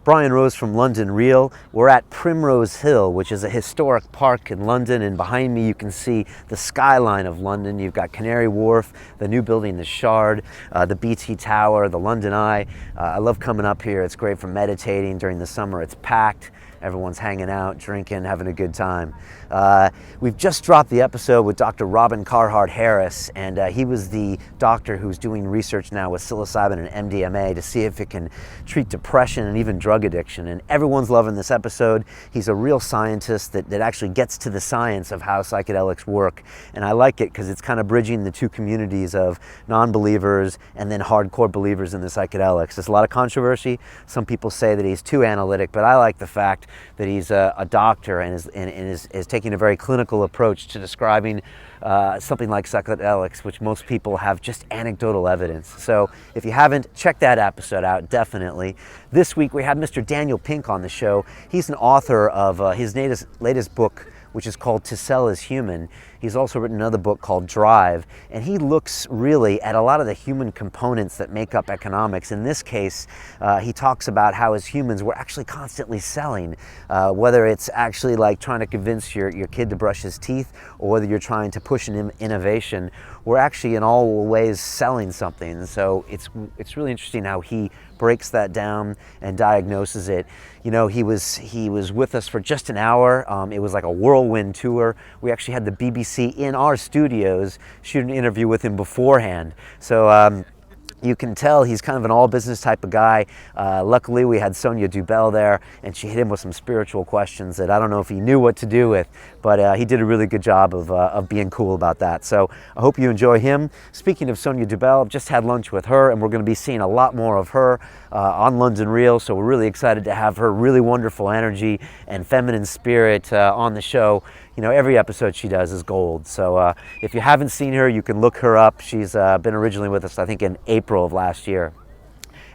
Brian Rose from London Real. We're at Primrose Hill, which is a historic park in London, and behind me you can see the skyline of London. You've got Canary Wharf, the new building, the Shard, the BT Tower, the London Eye. I love coming up here. It's great for meditating. During the summer it's packed. Everyone's hanging out, drinking, having a good time. We've just dropped the episode with Dr. Robin Carhart-Harris, and he was the doctor who's doing research now with psilocybin and MDMA to see if it can treat depression and even drug addiction. And everyone's loving this episode. He's a real scientist that actually gets to the science of how psychedelics work. And I like it because it's kind of bridging the two communities of non-believers and then hardcore believers in the psychedelics. There's a lot of controversy. Some people say that he's too analytic, but I like the fact that he's a doctor and is taking a very clinical approach to describing something like psychedelics, which most people have just anecdotal evidence. So if you haven't, check that episode out, definitely. This week we had Mr. Daniel Pink on the show. He's an author of his latest book, which is called To Sell is Human. He's also written another book called Drive, and he looks really at a lot of the human components that make up economics. In this case, he talks about how as humans we're actually constantly selling, whether it's actually like trying to convince your kid to brush his teeth, or whether you're trying to push an innovation. We're actually in all ways selling something. And so it's really interesting how he breaks that down and diagnoses it. You know, he was with us for just an hour. It was like a whirlwind tour. We actually had the BBC in our studios shoot an interview with him beforehand. So you can tell he's kind of an all-business type of guy. Luckily, we had Sonia Dubell there, and she hit him with some spiritual questions that I don't know if he knew what to do with, but he did a really good job of being cool about that. So I hope you enjoy him. Speaking of Sonia Dubell, I've just had lunch with her, and we're going to be seeing a lot more of her on London Real, so we're really excited to have her really wonderful energy and feminine spirit on the show. You know, every episode she does is gold. So if you haven't seen her, you can look her up. She's been originally with us, I think, in April of last year.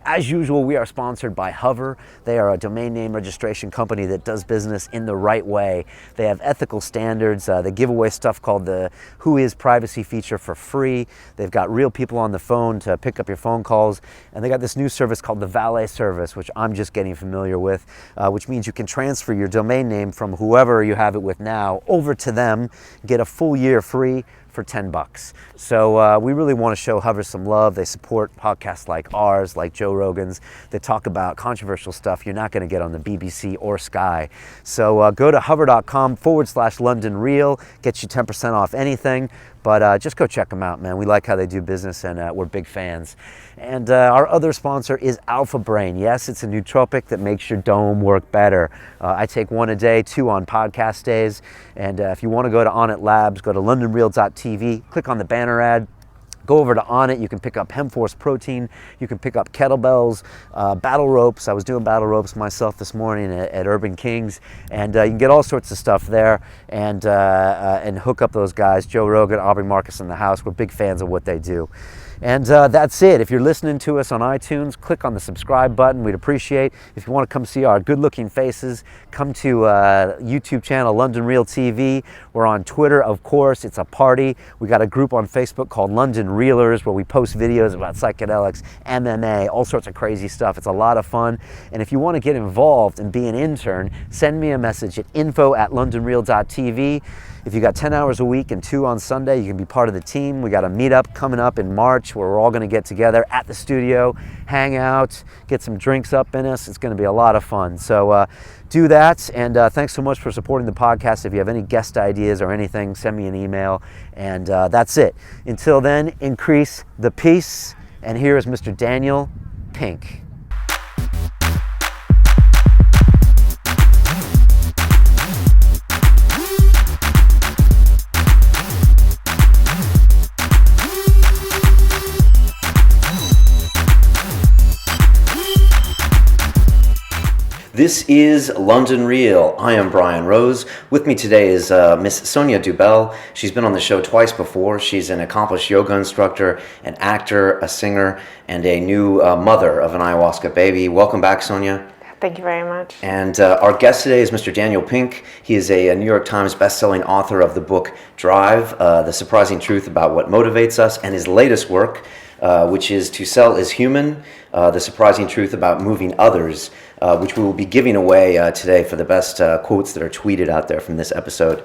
As usual, we are sponsored by Hover. They are a domain name registration company that does business in the right way. They have ethical standards. They give away stuff called the Who Is Privacy feature for free. They've got real people on the phone to pick up your phone calls. And they got this new service called the Valet service, which I'm just getting familiar with, which means you can transfer your domain name from whoever you have it with now over to them, get a full year free for $10. So we really want to show Hover some love. They support podcasts like ours, like Joe Rogan's, that talk about controversial stuff you're not going to get on the BBC or Sky. So go to hover.com/London Real, gets you 10% off anything. But just go check them out, man. We like how they do business, and we're big fans. And our other sponsor is Alpha Brain. Yes, it's a nootropic that makes your dome work better. I take one a day, 2 on podcast days. And if you want to go to Onnit Labs, go to londonreal.tv, click on the banner ad. Go over to Onnit. You can pick up Hemforce protein. You can pick up kettlebells, battle ropes. I was doing battle ropes myself this morning at Urban Kings, and you can get all sorts of stuff there and hook up those guys. Joe Rogan, Aubrey Marcus in the house. We're big fans of what they do. And that's it. If you're listening to us on iTunes, click on the subscribe button. We'd appreciate. If you want to come see our good-looking faces, come to YouTube channel London Real TV. We're on Twitter, of course. It's a party. We got a group on Facebook called London Reelers where we post videos about psychedelics, MMA, all sorts of crazy stuff. It's a lot of fun. And if you want to get involved and be an intern, send me a message at info@londonreal.tv. If you got 10 hours a week and 2 on Sunday, you can be part of the team. We got a meetup coming up in March where we're all going to get together at the studio, hang out, get some drinks up in us. It's going to be a lot of fun. So do that. And thanks so much for supporting the podcast. If you have any guest ideas or anything, send me an email. And that's it. Until then, increase the peace. And here is Mr. Daniel Pink. This is London Real. I am Brian Rose. With me today is Miss Sonia Dubell. She's been on the show twice before. She's an accomplished yoga instructor, an actor, a singer, and a new mother of an ayahuasca baby. Welcome back, Sonia. Thank you very much. And our guest today is Mr. Daniel Pink. He is a New York Times best-selling author of the book Drive, The Surprising Truth About What Motivates Us, and his latest work, which is To Sell is Human, The Surprising Truth About Moving Others, which we will be giving away today for the best quotes that are tweeted out there from this episode.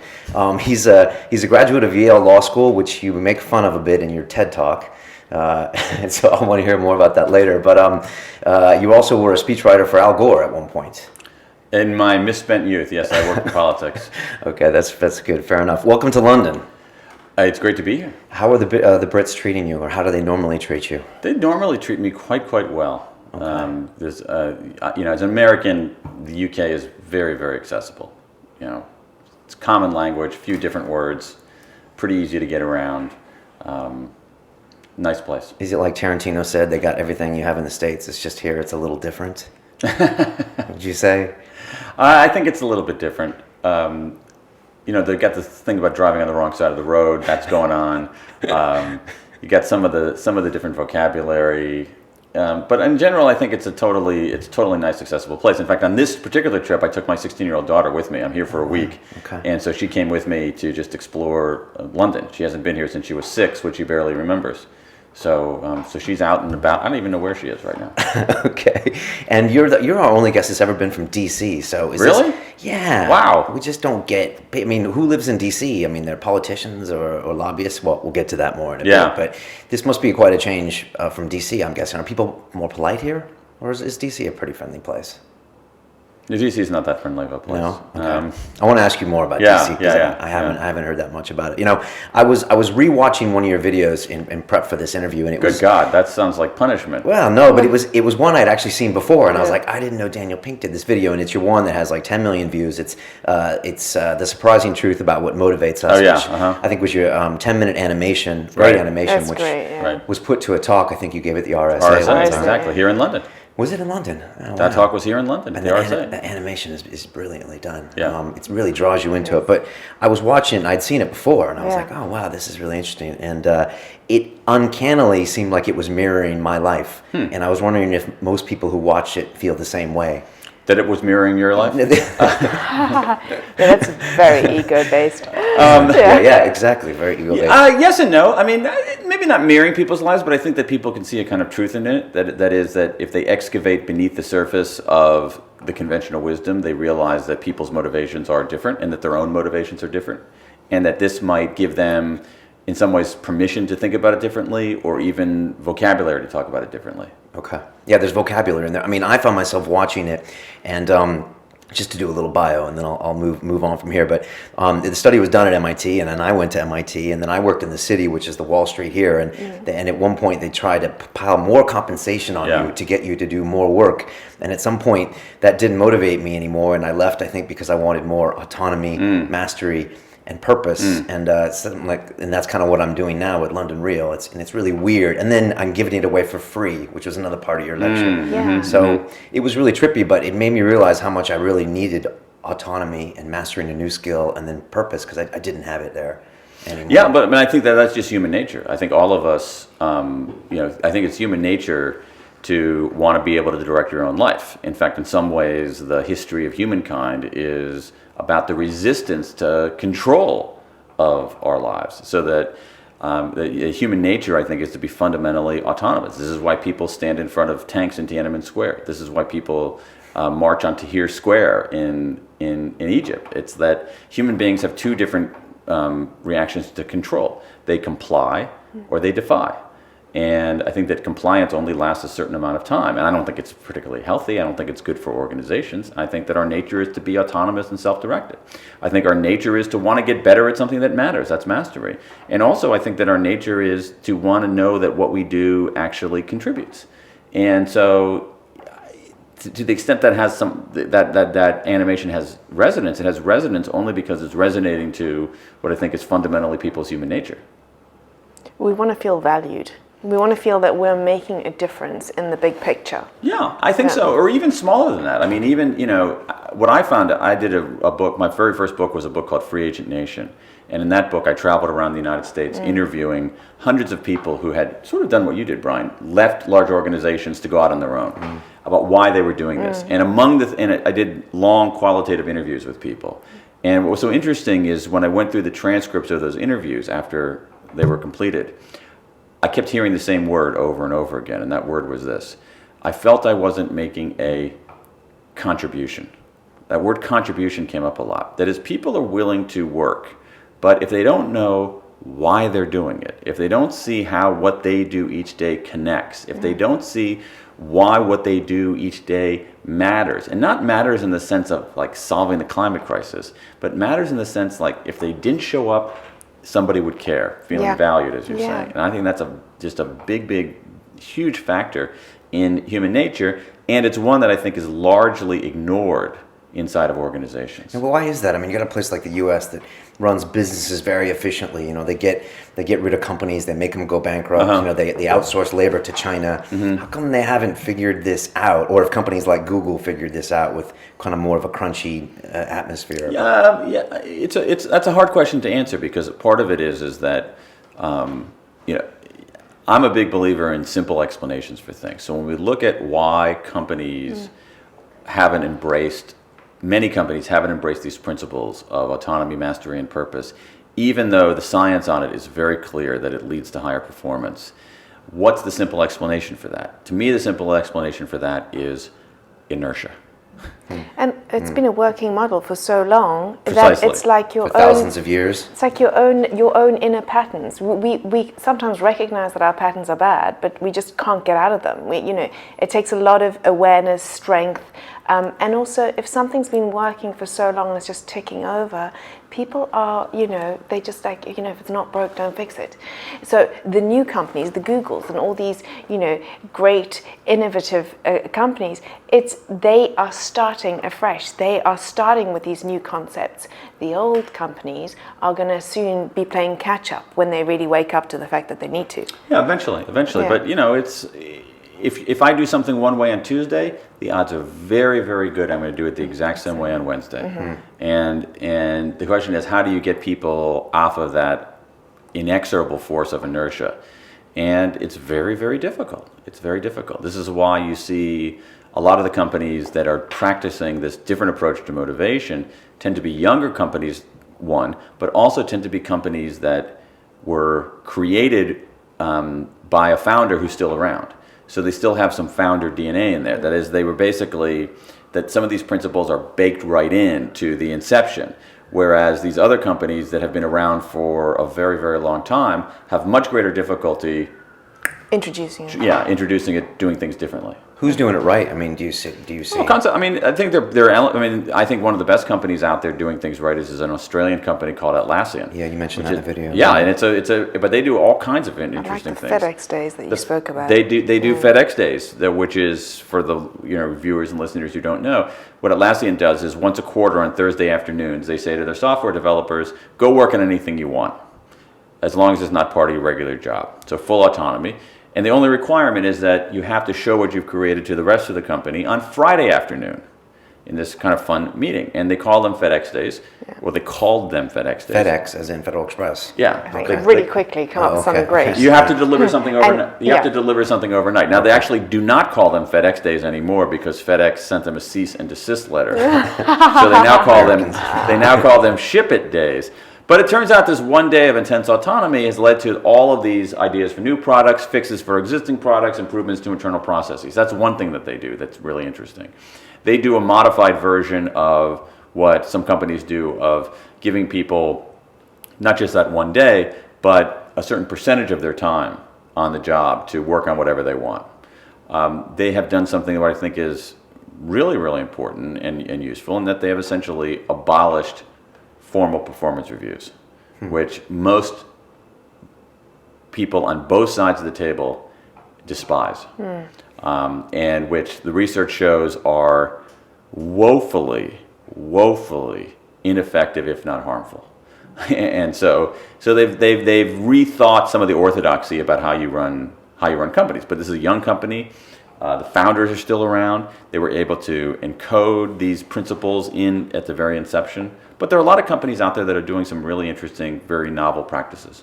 He's a graduate of Yale Law School, which you make fun of a bit in your TED Talk. And so I want to hear more about that later. But you also were a speechwriter for Al Gore at one point. In my misspent youth, yes, I worked in politics. Okay, that's good. Fair enough. Welcome to London. It's great to be here. How are the Brits treating you, or how do they normally treat you? They normally treat me quite well. Okay. There's, as an American, the UK is very, very accessible. It's common language, few different words, pretty easy to get around. Nice place. Is it like Tarantino said, they got everything you have in the States, it's just here it's a little different? Would you say? I think it's a little bit different. They got this thing about driving on the wrong side of the road. That's going on. You got some of the different vocabulary, but in general, I think it's a totally nice, accessible place. In fact, on this particular trip, I took my 16-year-old daughter with me. I'm here for a week, and so she came with me to just explore London. She hasn't been here since she was 6, which she barely remembers. So she's out and about. I don't even know where she is right now. Okay, and you're our only guest that's ever been from DC. So really? Yeah. Wow. We just don't get. I mean, who lives in DC? I mean, they're politicians or lobbyists. Well, we'll get to that more in a bit. But this must be quite a change from DC. I'm guessing. Are people more polite here, or is DC a pretty friendly place? DC is not that friendly of a place. No? Okay. I want to ask you more about DC because I haven't heard that much about it. I was rewatching one of your videos in prep for this interview, and it was. Good God, that sounds like punishment. Well, no, but it was one I'd actually seen before, and I was like, I didn't know Daniel Pink did this video, and it's your one that has like 10 million views. It's The Surprising Truth About What Motivates Us, which I think was your 10-minute animation, animation, which was put to a talk. I think you gave at the RSA. Exactly, here in London. Was it in London? Oh, that talk was here in London. And the the animation is brilliantly done. Yeah. It really draws you into it. But I was watching, I'd seen it before, and I was like, oh, wow, this is really interesting. And it uncannily seemed like it was mirroring my life. And I was wondering if most people who watch it feel the same way. That it was mirroring your life? That's very ego-based. Yeah, exactly. Very ego-based. Yes and no. I mean, maybe not mirroring people's lives, but I think that people can see a kind of truth in it. That is that if they excavate beneath the surface of the conventional wisdom, they realize that people's motivations are different and that their own motivations are different. And that this might give them, in some ways, permission to think about it differently, or even vocabulary to talk about it differently. Okay. Yeah, there's vocabulary in there. I mean, I found myself watching it, and just to do a little bio, and then I'll move on from here. But the study was done at MIT, and then I went to MIT, and then I worked in the city, which is the Wall Street here. And at one point, they tried to pile more compensation on you to get you to do more work. And at some point, that didn't motivate me anymore, and I left, I think, because I wanted more autonomy, mastery, and purpose, and that's kind of what I'm doing now with London Real. It's really weird, and then I'm giving it away for free, which was another part of your lecture. So it was really trippy, but it made me realize how much I really needed autonomy and mastering a new skill, and then purpose, because I didn't have it there anymore. Yeah, but I think that's just human nature. I think all of us, I think it's human nature to want to be able to direct your own life. In fact, in some ways, the history of humankind is about the resistance to control of our lives, so that the human nature, I think, is to be fundamentally autonomous. This is why people stand in front of tanks in Tiananmen Square. This is why people march on Tahrir Square in Egypt. It's that human beings have two different reactions to control. They comply or they defy. And I think that compliance only lasts a certain amount of time. And I don't think it's particularly healthy. I don't think it's good for organizations. I think that our nature is to be autonomous and self-directed. I think our nature is to want to get better at something that matters. That's mastery. And also I think that our nature is to want to know that what we do actually contributes. And so to the extent that has that animation has resonance, it has resonance only because it's resonating to what I think is fundamentally people's human nature. We want to feel valued. We want to feel that we're making a difference in the big picture. Yeah, I think so, or even smaller than that. I mean, even, what I found, I did a book, my very first book was a book called Free Agent Nation. And in that book, I traveled around the United States interviewing hundreds of people who had sort of done what you did, Brian, left large organizations to go out on their own, about why they were doing this. And I did long qualitative interviews with people. And what was so interesting is when I went through the transcripts of those interviews after they were completed, I kept hearing the same word over and over again, and that word was this. I felt I wasn't making a contribution. That word contribution came up a lot. That is, people are willing to work, but if they don't know why they're doing it, if they don't see how what they do each day connects, if they don't see why what they do each day matters, and not matters in the sense of like solving the climate crisis, but matters in the sense like if they didn't show up, somebody would care, feeling valued, as you're saying. And I think that's just a big, huge factor in human nature, and it's one that I think is largely ignored inside of organizations. And why is that? I mean, you got a place like the U.S. that runs businesses very efficiently. You know, they get rid of companies, they make them go bankrupt. You know, they outsource labor to China. How come they haven't figured this out? Or if companies like Google figured this out with kind of more of a crunchy atmosphere? That's a hard question to answer, because part of it is that you know, I'm a big believer in simple explanations for things. So when we look at why many companies haven't embraced these principles of autonomy, mastery, and purpose, even though the science on it is very clear that it leads to higher performance. What's the simple explanation for that? To me, the simple explanation for that is inertia. And it's been a working model for so long Precisely. that it's like your For thousands of years. It's like your own inner patterns. We sometimes recognize that our patterns are bad, but we just can't get out of them. It takes a lot of awareness, strength, and also if something's been working for so long and it's just ticking over, people are, they just like, if it's not broke, don't fix it. So the new companies, the Googles and all these, great innovative companies, they are starting afresh. They are starting with these new concepts. The old companies are going to soon be playing catch up when they really wake up to the fact that they need to. Yeah, eventually. Yeah. But it's if I do something one way on Tuesday, the odds are very, very good I'm going to do it the exact same way on Wednesday. And the question is, how do you get people off of that inexorable force of inertia? And it's very, very difficult. It's very difficult. This is why you see a lot of the companies that are practicing this different approach to motivation tend to be younger companies, one, but also tend to be companies that were created by a founder who's still around. So they still have some founder DNA in there. That is, they were basically, that some of these principles are baked right in to the inception. Whereas these other companies that have been around for a very, very long time have much greater difficulty introducing it. Yeah, introducing it, doing things differently. Who's doing it right? I mean, do you see? Well, I think I think one of the best companies out there doing things right is an Australian company called Atlassian. Yeah, you mentioned that in the video. Yeah, and but they do all kinds of interesting things. FedEx Days that you spoke about. They do FedEx Days, which is for the viewers and listeners who don't know. What Atlassian does is once a quarter on Thursday afternoons, they say to their software developers, "Go work on anything you want, as long as it's not part of your regular job." So full autonomy. And the only requirement is that you have to show what you've created to the rest of the company on Friday afternoon in this kind of fun meeting. And they call them FedEx Days, or they called them FedEx Days. FedEx, as in Federal Express. Yeah. Really quickly come up with something great. You have to deliver something overnight. You have to deliver something overnight. Now, they actually do not call them FedEx Days anymore because FedEx sent them a cease and desist letter. So they now call them Ship It Days. But it turns out this one day of intense autonomy has led to all of these ideas for new products, fixes for existing products, improvements to internal processes. That's one thing that they do that's really interesting. They do a modified version of what some companies do of giving people not just that one day, but a certain percentage of their time on the job to work on whatever they want. They have done something that I think is really, really important and useful, in that they have essentially abolished formal performance reviews, which most people on both sides of the table despise, and which the research shows are woefully ineffective, if not harmful. And so they've rethought some of the orthodoxy about how you run companies. But this is a young company. The founders are still around. They were able to encode these principles in at the very inception. But there are a lot of companies out there that are doing some really interesting, very novel practices.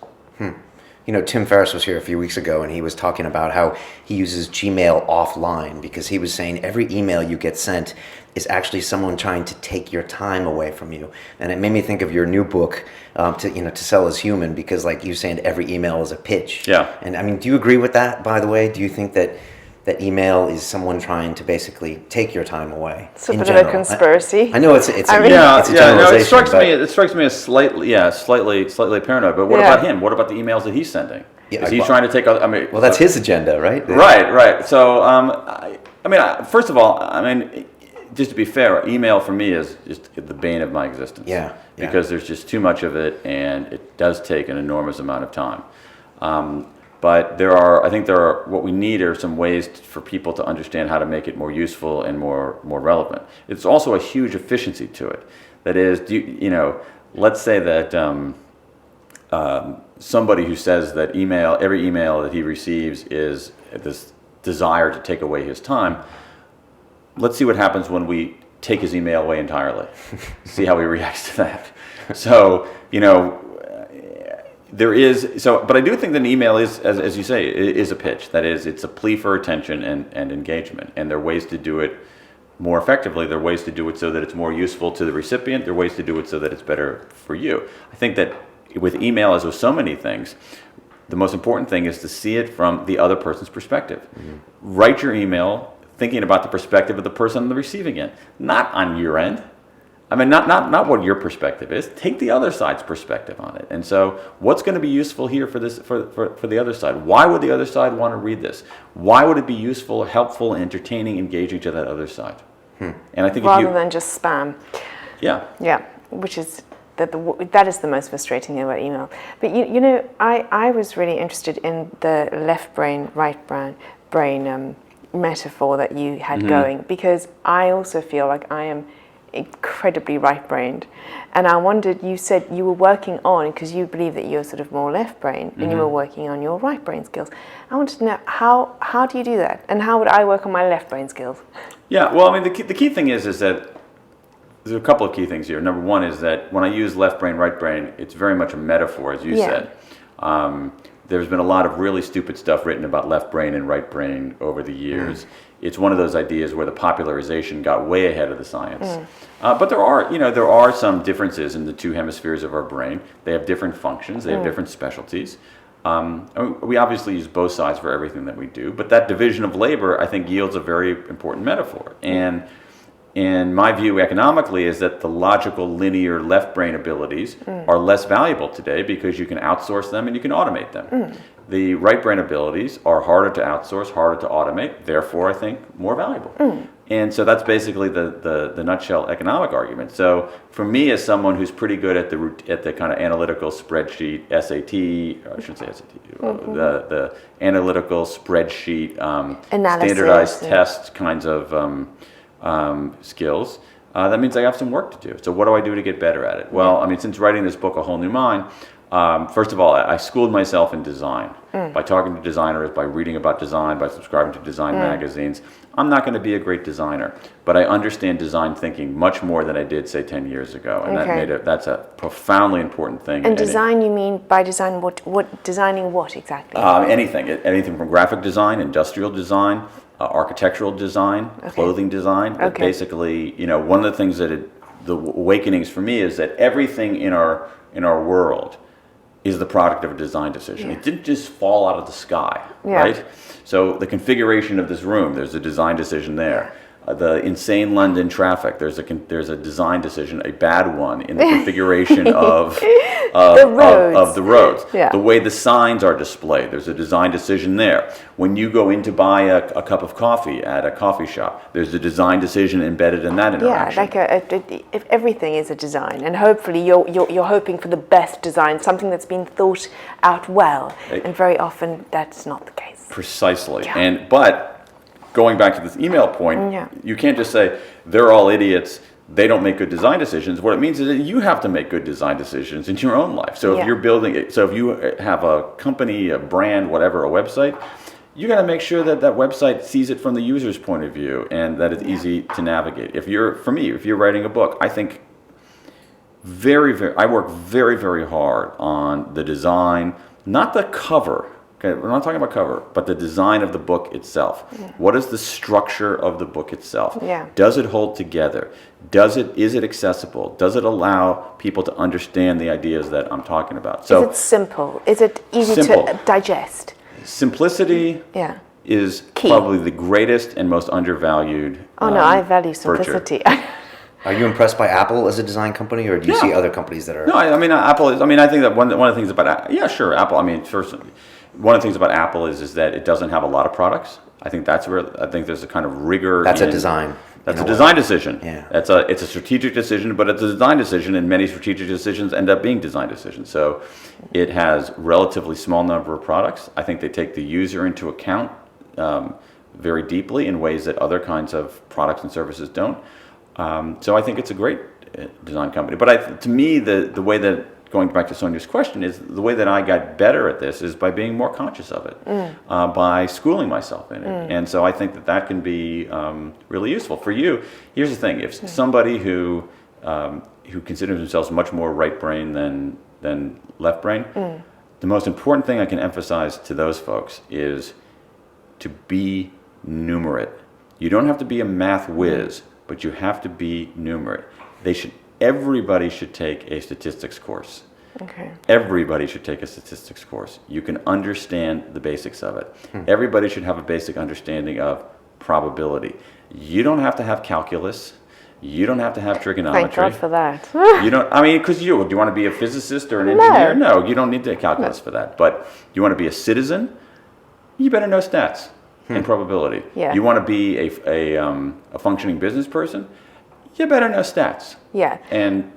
Tim Ferriss was here a few weeks ago, and he was talking about how he uses Gmail offline because he was saying every email you get sent is actually someone trying to take your time away from you. And it made me think of your new book, to sell as human, because like you saying, every email is a pitch. Yeah. And I mean, do you agree with that? By the way, do you think that email is someone trying to basically take your time away? It's a bit of a conspiracy. I know it's a No, generalization. it strikes me as slightly paranoid. But what about him? What about the emails that he's sending? Is he trying to take? Well, that's his agenda, right? Right. So, first of all, just to be fair, email for me is just the bane of my existence. Yeah. Because there's just too much of it, and it does take an enormous amount of time. But what we need are some ways for people to understand how to make it more useful and more relevant. It's also a huge efficiency to it. That is, let's say that somebody who says that every email that he receives is this desire to take away his time. Let's see what happens when we take his email away entirely. See how he reacts to that. So, but I do think that an email is, as you say, is a pitch. That is, it's a plea for attention and engagement. And there are ways to do it more effectively. There are ways to do it so that it's more useful to the recipient. There are ways to do it so that it's better for you. I think that with email, as with so many things, the most important thing is to see it from the other person's perspective. Mm-hmm. Write your email thinking about the perspective of the person on the receiving end, not on your end. Not what your perspective is. Take the other side's perspective on it. And so, what's going to be useful here for the other side? Why would the other side want to read this? Why would it be useful, helpful, entertaining, engaging to that other side? And I think rather than just spam. Yeah. Yeah, which is that is the most frustrating thing about email. But I was really interested in the left brain, right brain metaphor that you had going, because I also feel like I am incredibly right-brained, and I wondered, you said you were working on, because you believe that you're sort of more left-brained, and you were working on your right-brain skills. I wanted to know, how do you do that, and how would I work on my left-brain skills? Yeah, well, the key thing is that there's a couple of key things here. Number one is that when I use left brain, right brain, it's very much a metaphor, as you said. There's been a lot of really stupid stuff written about left brain and right brain over the years. It's one of those ideas where the popularization got way ahead of the science. But there are some differences in the two hemispheres of our brain. They have different functions. They have different specialties. We obviously use both sides for everything that we do. But that division of labor, I think, yields a very important metaphor. And my view economically is that the logical, linear left brain abilities are less valuable today because you can outsource them and you can automate them. The right brain abilities are harder to outsource, harder to automate, therefore I think more valuable. And so that's basically the nutshell economic argument. So for me, as someone who's pretty good at the kind of analytical spreadsheet, SAT, I shouldn't say SAT, the analytical spreadsheet, standardized test kinds of skills, that means I have some work to do. So what do I do to get better at it? Well, since writing this book, A Whole New Mind, first of all, I schooled myself in design by talking to designers, by reading about design, by subscribing to design magazines. I'm not going to be a great designer, but I understand design thinking much more than I did, say, 10 years ago, and that's a profoundly important thing. And design, you mean by design what designing what exactly? Anything from graphic design, industrial design, architectural design, clothing design. But basically, one of the things that the awakenings for me is that everything in our world is the product of a design decision. It didn't just fall out of the sky, right? So the configuration of this room, there's a design decision there. The insane London traffic, there's a design decision, a bad one, in the configuration of the roads. The way the signs are displayed, there's a design decision there. When you go in to buy a cup of coffee at a coffee shop, there's a design decision embedded in that interaction. If everything is a design, and hopefully you're hoping for the best design, something that's been thought out well, and very often that's not the case. Precisely, but going back to this email point, you can't just say, they're all idiots, they don't make good design decisions. What it means is that you have to make good design decisions in your own life. So if you're building it, so if you have a company, a brand, whatever, a website, you got to make sure that that website sees it from the user's point of view and that it's easy to navigate. If you're writing a book, I think I work very, very hard on the design, not the cover. Okay, we're not talking about cover, but the design of the book itself. What is the structure of the book itself? Yeah. Does it hold together? Is it accessible? Does it allow people to understand the ideas that I'm talking about? Is it simple? Is it easy Simple. to digest? Simplicity Yeah. is Key. probably the greatest and most undervalued. Oh no, I value virtue. simplicity. Are you impressed by Apple as a design company, or do you Yeah. see other companies that are? No, I mean Apple is. I mean, I think that one of the things about sure, Apple. I mean, first, one of the things about Apple is that it doesn't have a lot of products. I think that's where I think there's a kind of rigor. That's a design. That's a design decision. Yeah. It's a strategic decision, but it's a design decision, and many strategic decisions end up being design decisions. So it has relatively small number of products. I think they take the user into account very deeply in ways that other kinds of products and services don't. So I think it's a great design company. But to me, the way that, going back to Sonia's question, is the way that I got better at this is by being more conscious of it, by schooling myself in it. And so I think that can be really useful. For you, here's the thing. If somebody who considers themselves much more right brain than left brain, the most important thing I can emphasize to those folks is to be numerate. You don't have to be a math whiz, but you have to be numerate. Everybody should take a statistics course. Okay. Everybody should take a statistics course. You can understand the basics of it. Everybody should have a basic understanding of probability. You don't have to have calculus. You don't have to have trigonometry. Thank God for that. You don't. I mean, because do you want to be a physicist or an engineer? No, you don't need the calculus for that. But you want to be a citizen? You better know stats and probability. Yeah. You want to be a functioning business person? You better know stats. Yeah. And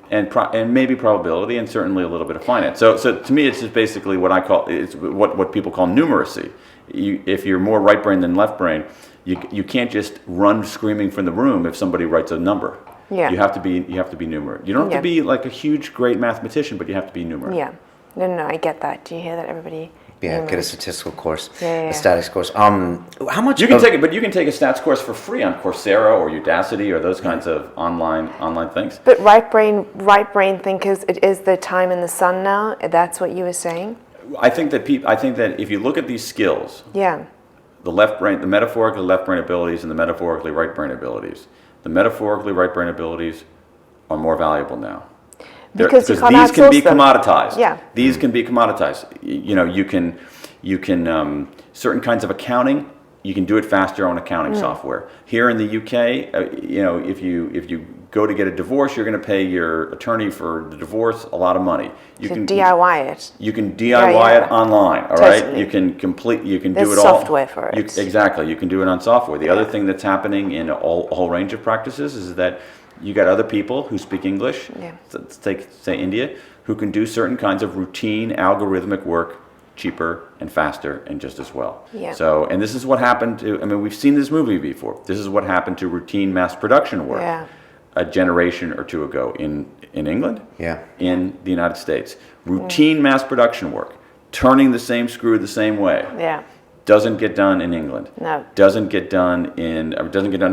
maybe probability, and certainly a little bit of finance. So to me, it's just basically what people call numeracy. If you're more right brain than left brain, you can't just run screaming from the room if somebody writes a number. Yeah. You have to be numerate. You don't have to be like a huge great mathematician, but you have to be numerate. Yeah. No, I get that. Do you hear that, everybody? Yeah, get a statistical course, Yeah. a statics course. How much? You can take it, but you can take a stats course for free on Coursera or Udacity or those kinds of online things. But right brain thinkers, it is the time in the sun now. That's what you were saying. I think that if you look at these skills, Yeah. the metaphorically left brain abilities and the metaphorically right brain abilities, the metaphorically right brain abilities are more valuable now. Because you can't these can be outsource them. commoditized. Yeah. These can be commoditized. You can certain kinds of accounting. You can do it faster on accounting software. Here in the UK, if you go to get a divorce, you're going to pay your attorney for the divorce a lot of money. You can DIY it. You can DIY it online. All right. Totally. You can do There's it all. software for it. Exactly. You can do it on software. The other thing that's happening in a whole range of practices is that you got other people who speak English. Yeah. Let's take, say, India, who can do certain kinds of routine algorithmic work cheaper and faster and just as well. Yeah. So, and this is what happened to, we've seen this movie before. This is what happened to routine mass production work a generation or two ago in England, in the United States. Routine mass production work, turning the same screw the same way. Yeah. Doesn't get done in England. No. Doesn't get done in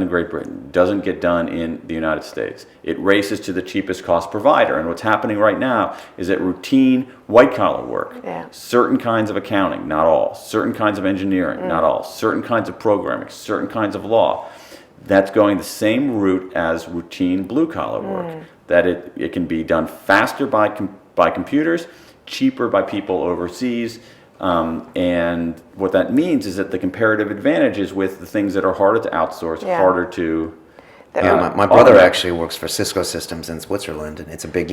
Great Britain. Doesn't get done in the United States. It races to the cheapest cost provider. And what's happening right now is that routine white collar work, certain kinds of accounting, not all, certain kinds of engineering, not all, certain kinds of programming, certain kinds of law, that's going the same route as routine blue collar work. That it can be done faster by computers, cheaper by people overseas. And what that means is that the comparative advantage is with the things that are harder to outsource, harder to... my brother actually works for Cisco Systems in Switzerland, and it's a big,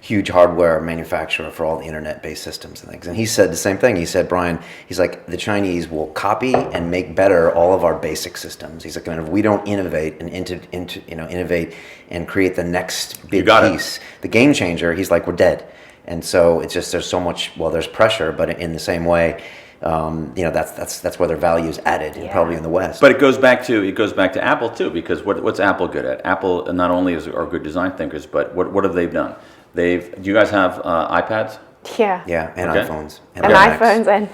huge hardware manufacturer for all the internet-based systems and things. And he said the same thing. He said, Brian, he's like, the Chinese will copy and make better all of our basic systems. He's like, if we don't innovate and innovate and create the next big piece, the game changer, he's like, we're dead. And so it's just, there's so much, there's pressure, but in the same way, that's where their value is added, probably in the West. But it goes back to Apple too, because what's Apple good at? Apple not only are good design thinkers, but what have they done? Do you guys have iPads? Yeah. Yeah, and Okay. iPhones. And iPhones and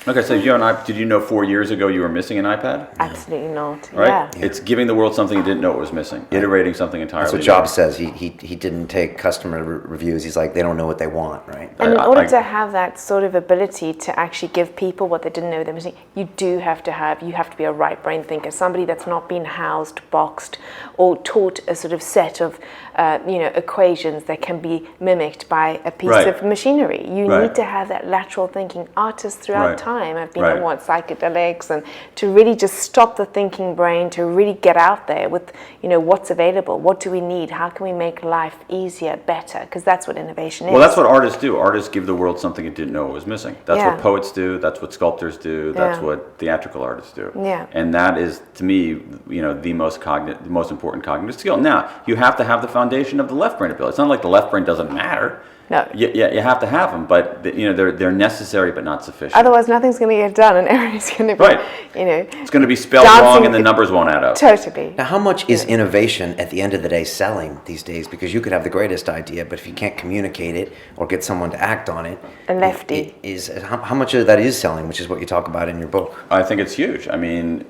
Okay, so you and I, did you know 4 years ago you were missing an iPad? Absolutely not. Right? Yeah. It's giving the world something it didn't know it was missing, iterating something entirely That's what new. Jobs says. He didn't take customer reviews. He's like, they don't know what they want, right? And in order to have that sort of ability to actually give people what they didn't know they were missing, you have to be a right brain thinker, somebody that's not been housed, boxed, or taught a sort of set of equations that can be mimicked by a piece Right. of machinery. You Right. need to have that lateral thinking. Artists throughout Right. time have been Right. on psychedelics, and to really just stop the thinking brain, to really get out there with what's available, what do we need, how can we make life easier, better, because that's what innovation is. Well, that's what artists do. Artists give the world something it didn't know it was missing. That's Yeah. what poets do. That's what sculptors do. That's Yeah. what theatrical artists do. Yeah. And that is, to me, the most important cognitive skill. Now, you have to have the foundation of the left brain ability. It's not like the left brain doesn't matter. No. You have to have them, but they're necessary but not sufficient. Otherwise, nothing's going to get done, and everybody's going to be, Right. It's going to be spelled dancing wrong and the numbers won't add up. Totally. Now, how much is innovation at the end of the day selling these days? Because you could have the greatest idea, but if you can't communicate it or get someone to act on it, A lefty. How much of that is selling, which is what you talk about in your book? I think it's huge. I mean,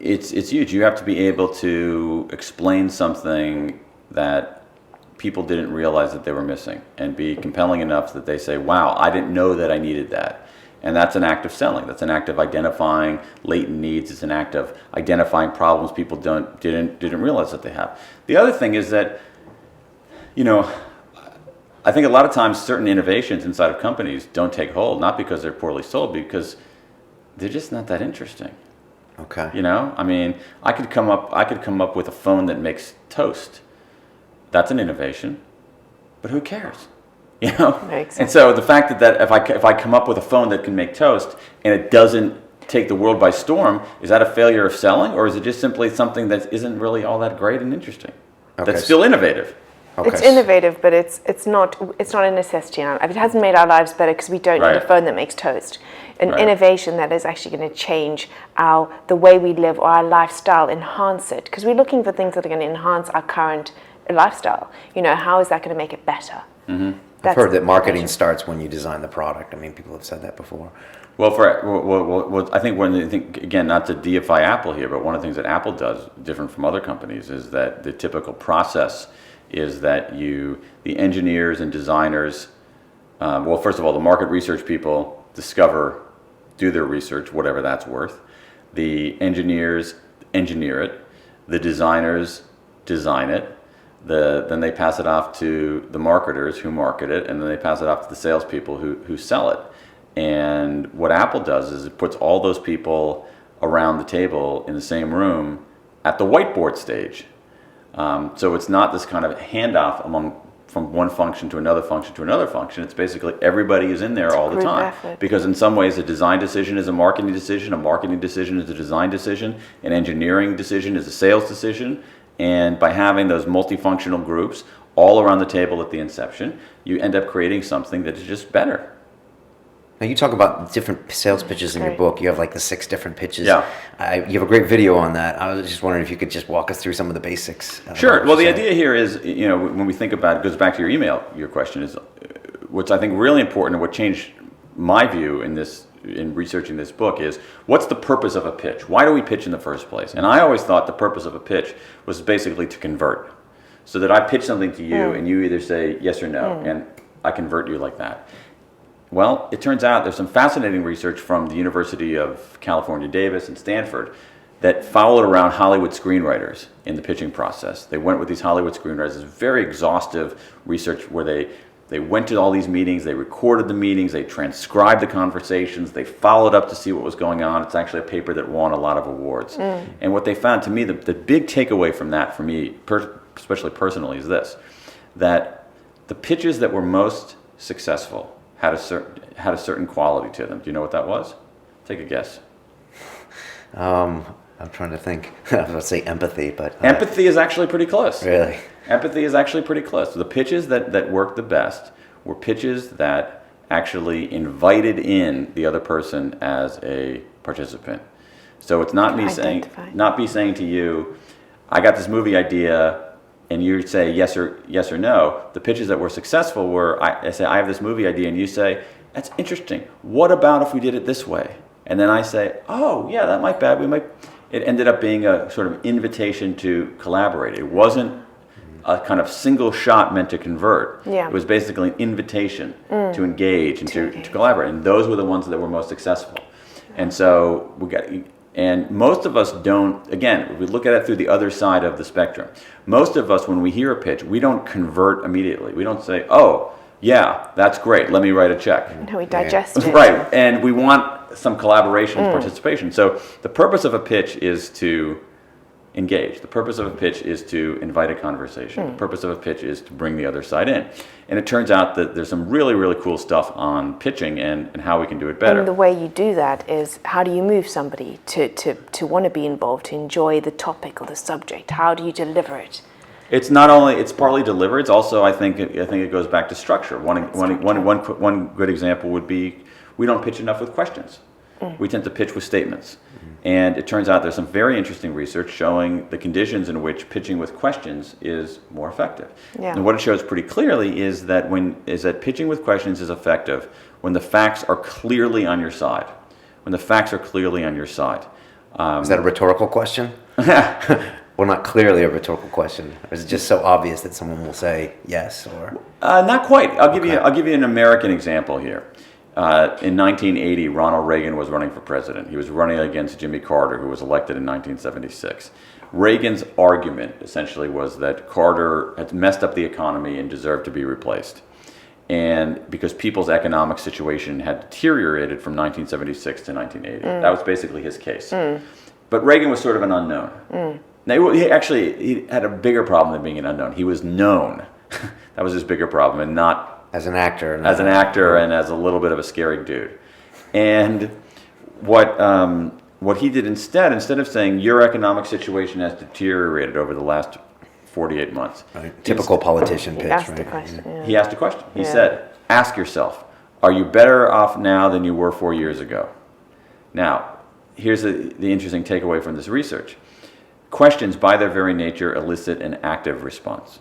it's huge. You have to be able to explain something that people didn't realize that they were missing, and be compelling enough that they say, "Wow, I didn't know that I needed that." And that's an act of selling. That's an act of identifying latent needs. It's an act of identifying problems people didn't realize that they have. The other thing is that, I think a lot of times certain innovations inside of companies don't take hold, not because they're poorly sold, because they're just not that interesting. Okay. I mean, I could come up with a phone that makes toast. That's an innovation, but who cares? Makes sense. And so the fact that if I come up with a phone that can make toast and it doesn't take the world by storm, is that a failure of selling, or is it just simply something that isn't really all that great and interesting? Okay. That's still innovative. Okay. It's innovative, but it's not a necessity. It hasn't made our lives better because we don't need a Right. phone that makes toast. An Right. innovation that is actually going to change the way we live or our lifestyle, enhance it. Because we're looking for things that are going to enhance our current lifestyle. How is that going to make it better? Mm-hmm. I've heard that marketing innovation. starts when you design the product. I mean, people have said that before. Well, I think again, not to deify Apple here, but one of the things that Apple does different from other companies is that the typical process is that the engineers and designers, first of all, the market research people do their research, whatever that's worth. The engineers engineer it. The designers design it. Then they pass it off to the marketers who market it, and then they pass it off to the salespeople who sell it. And what Apple does is it puts all those people around the table in the same room at the whiteboard stage. So it's not this kind of handoff from one function to another function to another function. It's basically everybody is in there all the group time. effort. Because in some ways a design decision is a marketing decision is a design decision, an engineering decision is a sales decision. And by having those multifunctional groups all around the table at the inception, you end up creating something that is just better. Now, you talk about different sales pitches in your great. book. You have like the 6 different pitches. Yeah. You have a great video on that. I was just wondering if you could just walk us through some of the basics. Sure. Well, the idea here is, when we think about it, goes back to your question is, what's I think really important and what changed my view in researching this book is, what's the purpose of a pitch? Why do we pitch in the first place? And I always thought the purpose of a pitch was basically to convert. So that I pitch something to you and you either say yes or no, and I convert you like that. Well, it turns out there's some fascinating research from the University of California, Davis and Stanford that followed around Hollywood screenwriters in the pitching process. They went with these Hollywood screenwriters. It's very exhaustive research where they went to all these meetings, they recorded the meetings, they transcribed the conversations, they followed up to see what was going on. It's actually a paper that won a lot of awards. And what they found, to me, the big takeaway from that, for me, especially personally, is this, that the pitches that were most successful had a certain quality to them. Do you know what that was? Take a guess. I'm trying to think. I was going to say empathy, but... Empathy is actually pretty close. Really? Empathy is actually pretty close. So the pitches that worked the best were pitches that actually invited in the other person as a participant. So it's not me saying to you, I got this movie idea and you say yes or no, the pitches that were successful were, I say, I have this movie idea, and you say, that's interesting. What about if we did it this way? And then I say, oh, yeah, that might be. It ended up being a sort of invitation to collaborate. It wasn't a kind of single shot meant to convert. Yeah. It was basically an invitation to engage and to collaborate. And those were the ones that were most successful. And so and most of us don't, again, we look at it through the other side of the spectrum. Most of us, when we hear a pitch, we don't convert immediately. We don't say, oh, yeah, that's great, let me write a check. No, we digest it. Right, and we want some collaboration and participation. So the purpose of a pitch is to engage. The purpose of a pitch is to invite a conversation. The purpose of a pitch is to bring the other side in. And it turns out that there's some really, really cool stuff on pitching and how we can do it better. And the way you do that is, how do you move somebody to want to be involved, to enjoy the topic or the subject? How do you deliver it? It's not only, it's partly delivered, it's also, I think it goes back to structure. One good example would be, we don't pitch enough with questions. We tend to pitch with statements. And it turns out there's some very interesting research showing the conditions in which pitching with questions is more effective. Yeah. And what it shows pretty clearly is that pitching with questions is effective when the facts are clearly on your side. When the facts are clearly on your side. Is that a rhetorical question? Well, not clearly a rhetorical question. Or is it just so obvious that someone will say yes or? Not quite. I'll give you an American example here. In 1980, Ronald Reagan was running for president. He was running against Jimmy Carter, who was elected in 1976. Reagan's argument essentially was that Carter had messed up the economy and deserved to be replaced. And because people's economic situation had deteriorated from 1976 to 1980. That was basically his case. But Reagan was sort of an unknown. Now, he had a bigger problem than being an unknown. He was known. That was his bigger problem, and not as an actor. As an actor and as a little bit of a scary dude. And what he did instead of saying your economic situation has deteriorated over the last 48 months. Right. Typical politician pitch, He asked right? a question. Yeah. He asked a question. He said, ask yourself, are you better off now than you were 4 years ago? Now, here's the interesting takeaway from this research. Questions, by their very nature, elicit an active response.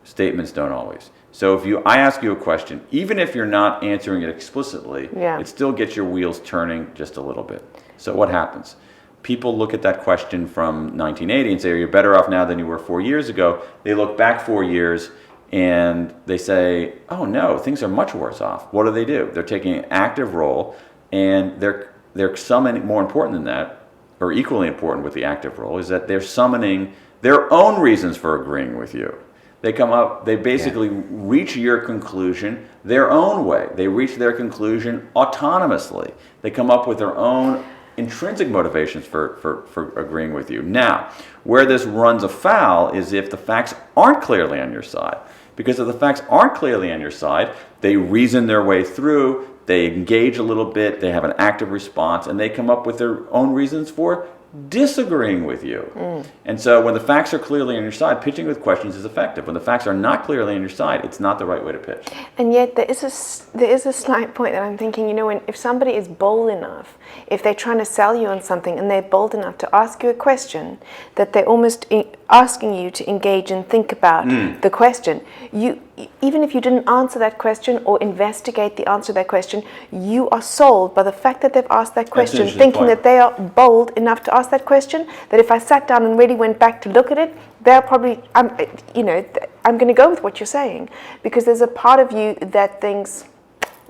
Statements don't always. So if I ask you a question, even if you're not answering it explicitly, it still gets your wheels turning just a little bit. So what happens? People look at that question from 1980 and say, are you better off now than you were 4 years ago? They look back 4 years and they say, oh no, things are much worse off. What do? They're taking an active role, and they're summoning, more important than that, or equally important with the active role, is that they're summoning their own reasons for agreeing with you. They basically reach your conclusion their own way. They reach their conclusion autonomously. They come up with their own intrinsic motivations for agreeing with you. Now, where this runs afoul is if the facts aren't clearly on your side. Because if the facts aren't clearly on your side, they reason their way through, they engage a little bit, they have an active response, and they come up with their own reasons for disagreeing with you. And so when the facts are clearly on your side, pitching with questions is effective. When the facts are not clearly on your side, it's not the right way to pitch. And yet there is a slight point that I'm thinking, if somebody is bold enough, if they're trying to sell you on something and they're bold enough to ask you a question, that they're almost asking you to engage and think about the question, even if you didn't answer that question or investigate the answer to that question, you are sold by the fact that they've asked that question, thinking that they are bold enough to ask that question, that if I sat down and really went back to look at it, they're probably, I'm going to go with what you're saying, because there's a part of you that thinks,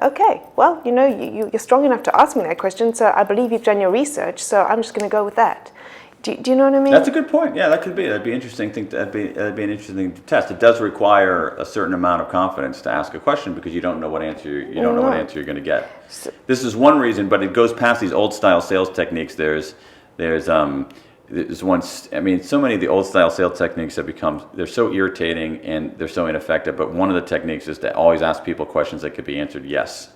okay, well, you're strong enough to ask me that question, so I believe you've done your research, so I'm just going to go with that. Do you know what I mean? That's a good point. Yeah, that could be. That'd be interesting. That'd be an interesting thing to test. It does require a certain amount of confidence to ask a question, because you don't know what answer you're going to get. This is one reason, but it goes past these old style sales techniques. There's one. I mean, so many of the old style sales techniques have become, they're so irritating and they're so ineffective. But one of the techniques is to always ask people questions that could be answered yes.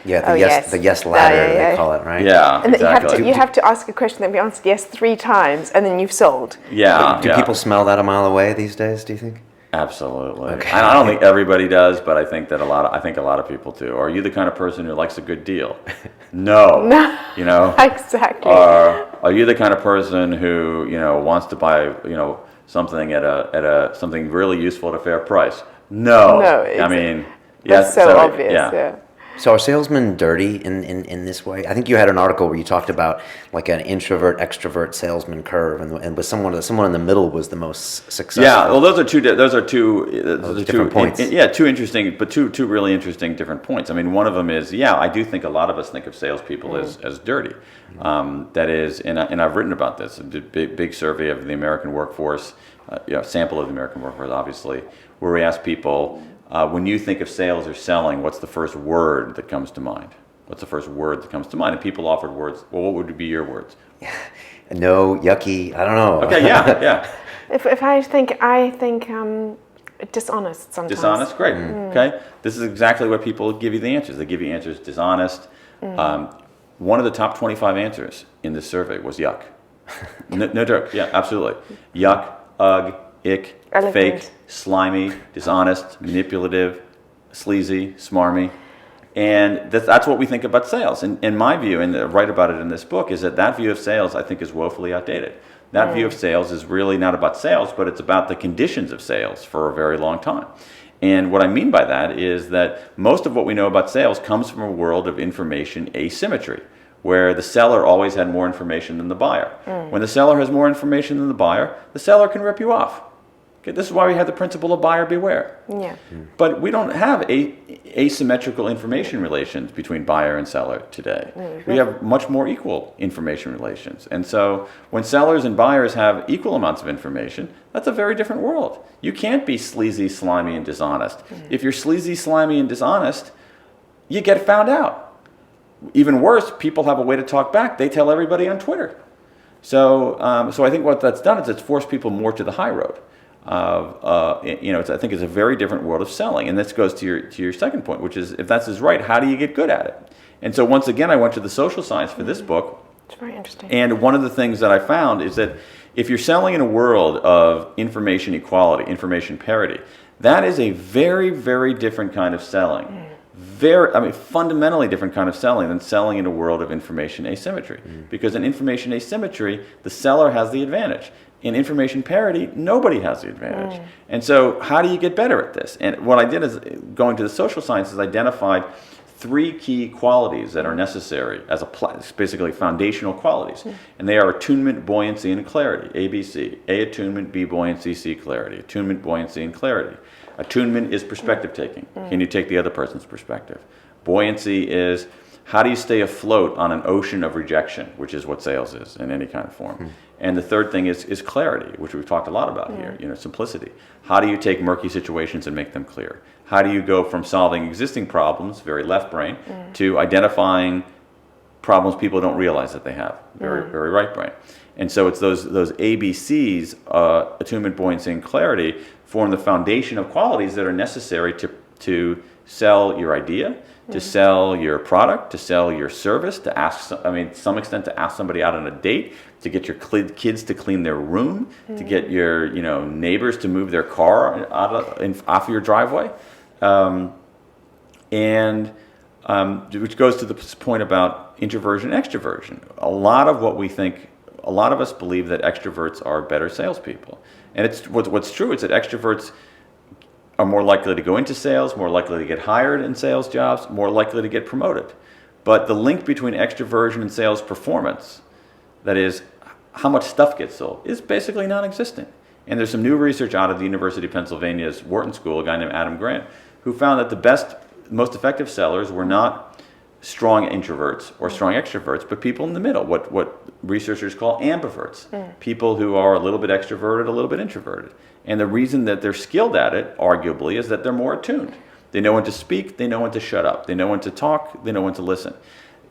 Yeah, the yes ladder, they call it, right? Yeah, and exactly. You have to ask a question that be answered yes 3 times, and then you've sold. Yeah. Do people smell that a mile away these days, do you think? Absolutely. Okay. And I don't think everybody does, but I think a lot of people do. Are you the kind of person who likes a good deal? No. No. You know? Exactly. Are you the kind of person who, wants to buy, something at something really useful at a fair price? No. No, I mean, that's yes, so obvious. Yeah. So are salesmen dirty in this way? I think you had an article where you talked about like an introvert extrovert salesman curve, and with someone in the middle was the most successful. Yeah, well, those are two different points. Two interesting, but two really interesting different points. I mean, one of them is, I do think a lot of us think of salespeople as dirty. That is, and I've written about this. I did a big survey of the American workforce, sample of the American workforce, obviously, where we asked people, when you think of sales or selling, what's the first word that comes to mind? What's the first word that comes to mind? And people offered words. Well, what would be your words? No, yucky. I don't know. Okay, yeah. If I think dishonest sometimes. Dishonest, great. Okay, this is exactly what people give you the answers. They give you answers dishonest. One of the top 25 answers in this survey was yuck. No joke. Yeah, absolutely. Yuck, ugh, ick, Elegant. fake, slimy, dishonest, manipulative, sleazy, smarmy. And that's what we think about sales. And in my view, and I write about it in this book, is that view of sales, I think, is woefully outdated. That view of sales is really not about sales, but it's about the conditions of sales for a very long time. And what I mean by that is that most of what we know about sales comes from a world of information asymmetry, where the seller always had more information than the buyer. When the seller has more information than the buyer, the seller can rip you off. Okay, this is why we have the principle of buyer beware. Yeah. But we don't have asymmetrical information relations between buyer and seller today. We have much more equal information relations. And so when sellers and buyers have equal amounts of information, that's a very different world. You can't be sleazy, slimy, and dishonest. If you're sleazy, slimy, and dishonest, you get found out. Even worse, people have a way to talk back. They tell everybody on Twitter. So I think what that's done is it's forced people more to the high road. I think it's a very different world of selling, and this goes to your second point, which is if that's right, how do you get good at it? And so once again, I went to the social science for this book. It's very interesting. And one of the things that I found is that if you're selling in a world of information equality, information parity, that is a very, very different kind of selling. Fundamentally different kind of selling than selling in a world of information asymmetry. Because in information asymmetry, the seller has the advantage. In information parity, nobody has the advantage. And so how do you get better at this? And what I did is, going to the social sciences, identified 3 key qualities that are necessary as basically foundational qualities. And they are attunement, buoyancy, and clarity, ABC. A, attunement, B, buoyancy, C, clarity. Attunement, buoyancy, and clarity. Attunement is perspective taking. Can you take the other person's perspective? Buoyancy is, how do you stay afloat on an ocean of rejection, which is what sales is in any kind of form. And the third thing is clarity, which we've talked a lot about here, simplicity. How do you take murky situations and make them clear? How do you go from solving existing problems, very left brain, to identifying problems people don't realize that they have, very, very right brain? And so it's those ABCs, attunement, buoyancy, and clarity, form the foundation of qualities that are necessary to sell your idea, to sell your product, to sell your service, to some extent to ask somebody out on a date, to get your kids to clean their room, to get your neighbors to move their car off your driveway, which goes to the point about introversion and extroversion. A lot of us believe that extroverts are better salespeople, and what's true is that extroverts are more likely to go into sales, more likely to get hired in sales jobs, more likely to get promoted. But the link between extroversion and sales performance, that is, how much stuff gets sold, is basically non-existent. And there's some new research out of the University of Pennsylvania's Wharton School, a guy named Adam Grant, who found that the most effective sellers were not strong introverts or strong extroverts, but people in the middle, what researchers call ambiverts, people who are a little bit extroverted, a little bit introverted. And the reason that they're skilled at it, arguably, is that they're more attuned. They know when to speak, they know when to shut up. They know when to talk, they know when to listen.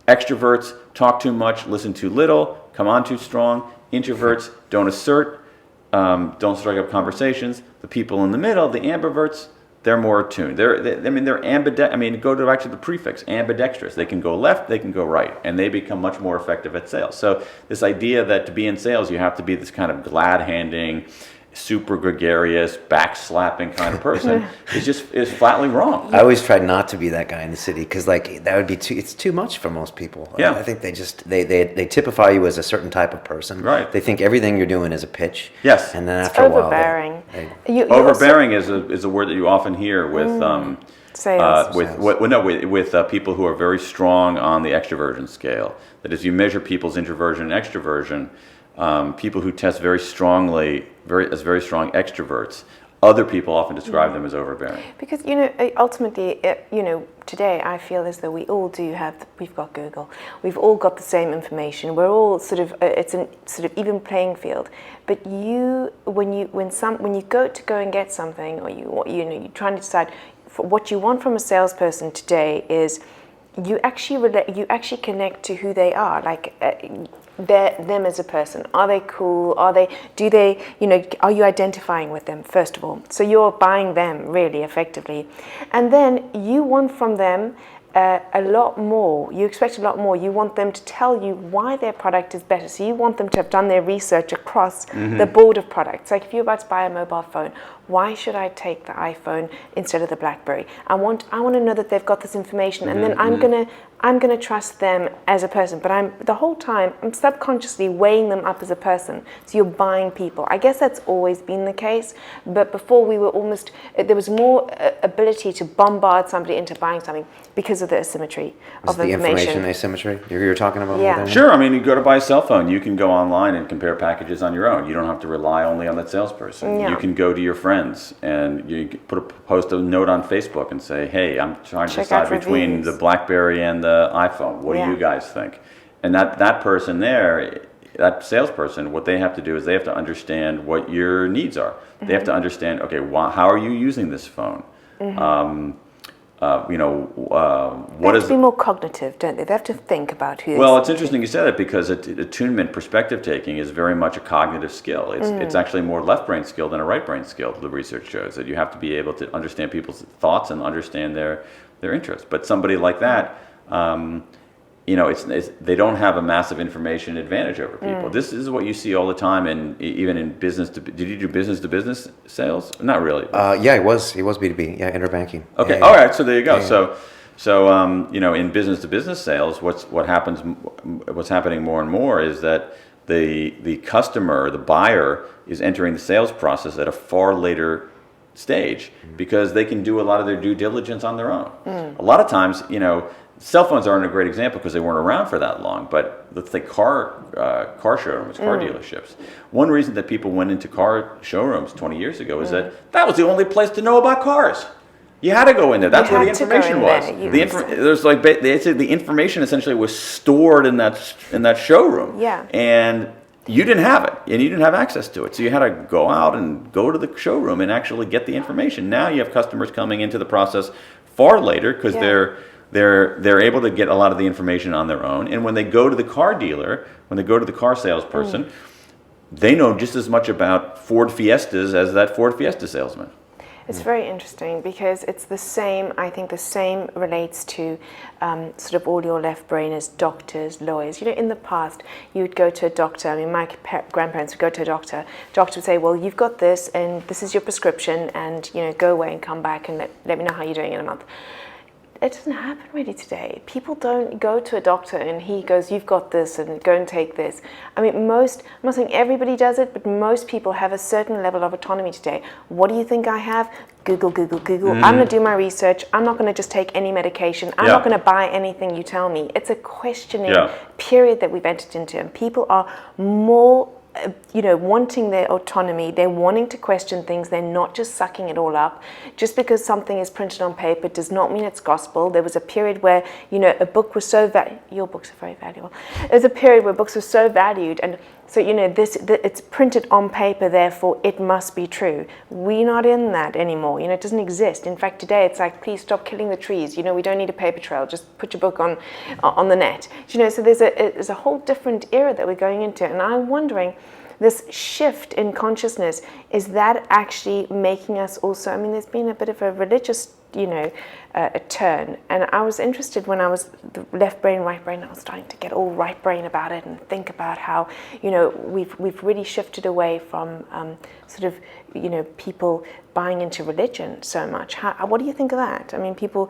Extroverts talk too much, listen too little, come on too strong. Introverts don't assert, don't strike up conversations. The people in the middle, the ambiverts, they're more attuned. They're ambidextrous. Go back to the prefix, ambidextrous. They can go left, they can go right, and they become much more effective at sales. So this idea that to be in sales, you have to be this kind of glad-handing, super gregarious, backslapping kind of person is flatly wrong. I always try not to be that guy in the city because like that would be it's too much for most people. Yeah. I think they typify you as a certain type of person. Right. They think everything you're doing is a pitch. Yes. And then after a while, overbearing. Overbearing is a word that you often hear with Sales. with people who are very strong on the extroversion scale. That is, you measure people's introversion and extroversion. People who test very strongly, as very strong extroverts, other people often describe them as overbearing. Because, ultimately, today I feel as though we all we've got Google, we've all got the same information, we're all it's a sort of even playing field. But when you go and get something, or you're trying to decide what you want from a salesperson today is you actually connect to who they are, like them as a person. Are they cool? Are you identifying with them, first of all? So you're buying them really effectively. And then you want from them a lot more. You expect a lot more. You want them to tell you why their product is better. So you want them to have done their research across the board of products. Like if you're about to buy a mobile phone, why should I take the iPhone instead of the BlackBerry? I want to know that they've got this information, and then I'm gonna trust them as a person. But the whole time I'm subconsciously weighing them up as a person. So you're buying people. I guess that's always been the case. But before there was more ability to bombard somebody into buying something because of the asymmetry of the information. asymmetry you're talking about? Yeah. Sure. I mean, you go to buy a cell phone, you can go online and compare packages on your own. You don't have to rely only on that salesperson. Yeah. You can go to your friends and you post a note on Facebook and say, hey, I'm trying to decide between reviews. the BlackBerry and the iPhone. What do you guys think? And that person there, that salesperson, what they have to do is they have to understand what your needs are. They have to understand, okay, how are you using this phone? What is to be more cognitive, don't they? They have to think about who. Well, it's interesting you said that because attunement, perspective taking, is very much a cognitive skill. It's actually more left brain skill than a right brain skill. The research shows that you have to be able to understand people's thoughts and understand their interests. But somebody like that, they don't have a massive information advantage over people. This is what you see all the time, and even in business. Did you do business to business sales? Not really. Yeah, it was B2B. Yeah, interbanking. Okay. Yeah, All right. So there you go. Yeah. So in business to business sales, what's happening more and more is that the customer, the buyer, is entering the sales process at a far later stage because they can do a lot of their due diligence on their own. A lot of times, cell phones aren't a great example because they weren't around for that long, but let's say car showrooms, car dealerships. One reason that people went into car showrooms 20 years ago is that was the only place to know about cars. You had to go in there. That's where the information was. The information essentially was stored in that showroom. Yeah. And you didn't have it, and you didn't have access to it. So you had to go out and go to the showroom and actually get the information. Now you have customers coming into the process far later because they're able to get a lot of the information on their own. And when they go to the car dealer, when they go to the car salesperson, they know just as much about Ford Fiestas as that Ford Fiesta salesman. It's very interesting because it's the same. I think the same relates to sort of all your left brainers, doctors, lawyers. In the past, you would go to a doctor. I mean, my grandparents would go to a doctor. Doctor would say, well, you've got this, and this is your prescription, and go away and come back and let me know how you're doing in a month. It doesn't happen really today. People don't go to a doctor and he goes, you've got this and go and take this. I mean, I'm not saying everybody does it, but most people have a certain level of autonomy today. What do you think I have? Google. I'm going to do my research. I'm not going to just take any medication. I'm not going to buy anything you tell me. It's a questioning period that we've entered into, and people are more wanting their autonomy. They're wanting to question things. They're not just sucking it all up. Just because something is printed on paper does not mean it's gospel. There was a period where, a book was so your books are very valuable. There's a period where books were so valued, and so it's printed on paper, therefore it must be true. We're not in that anymore. It doesn't exist. In fact, today it's like, please stop killing the trees. We don't need a paper trail. Just put your book on the net. So there's a whole different era that we're going into, and I'm wondering, this shift in consciousness, is that actually making us also, I mean, there's been a bit of a religious, a turn. And I was interested when I was the left brain, right brain, I was starting to get all right brain about it and think about how, we've really shifted away from people buying into religion so much. What do you think of that? I mean, we're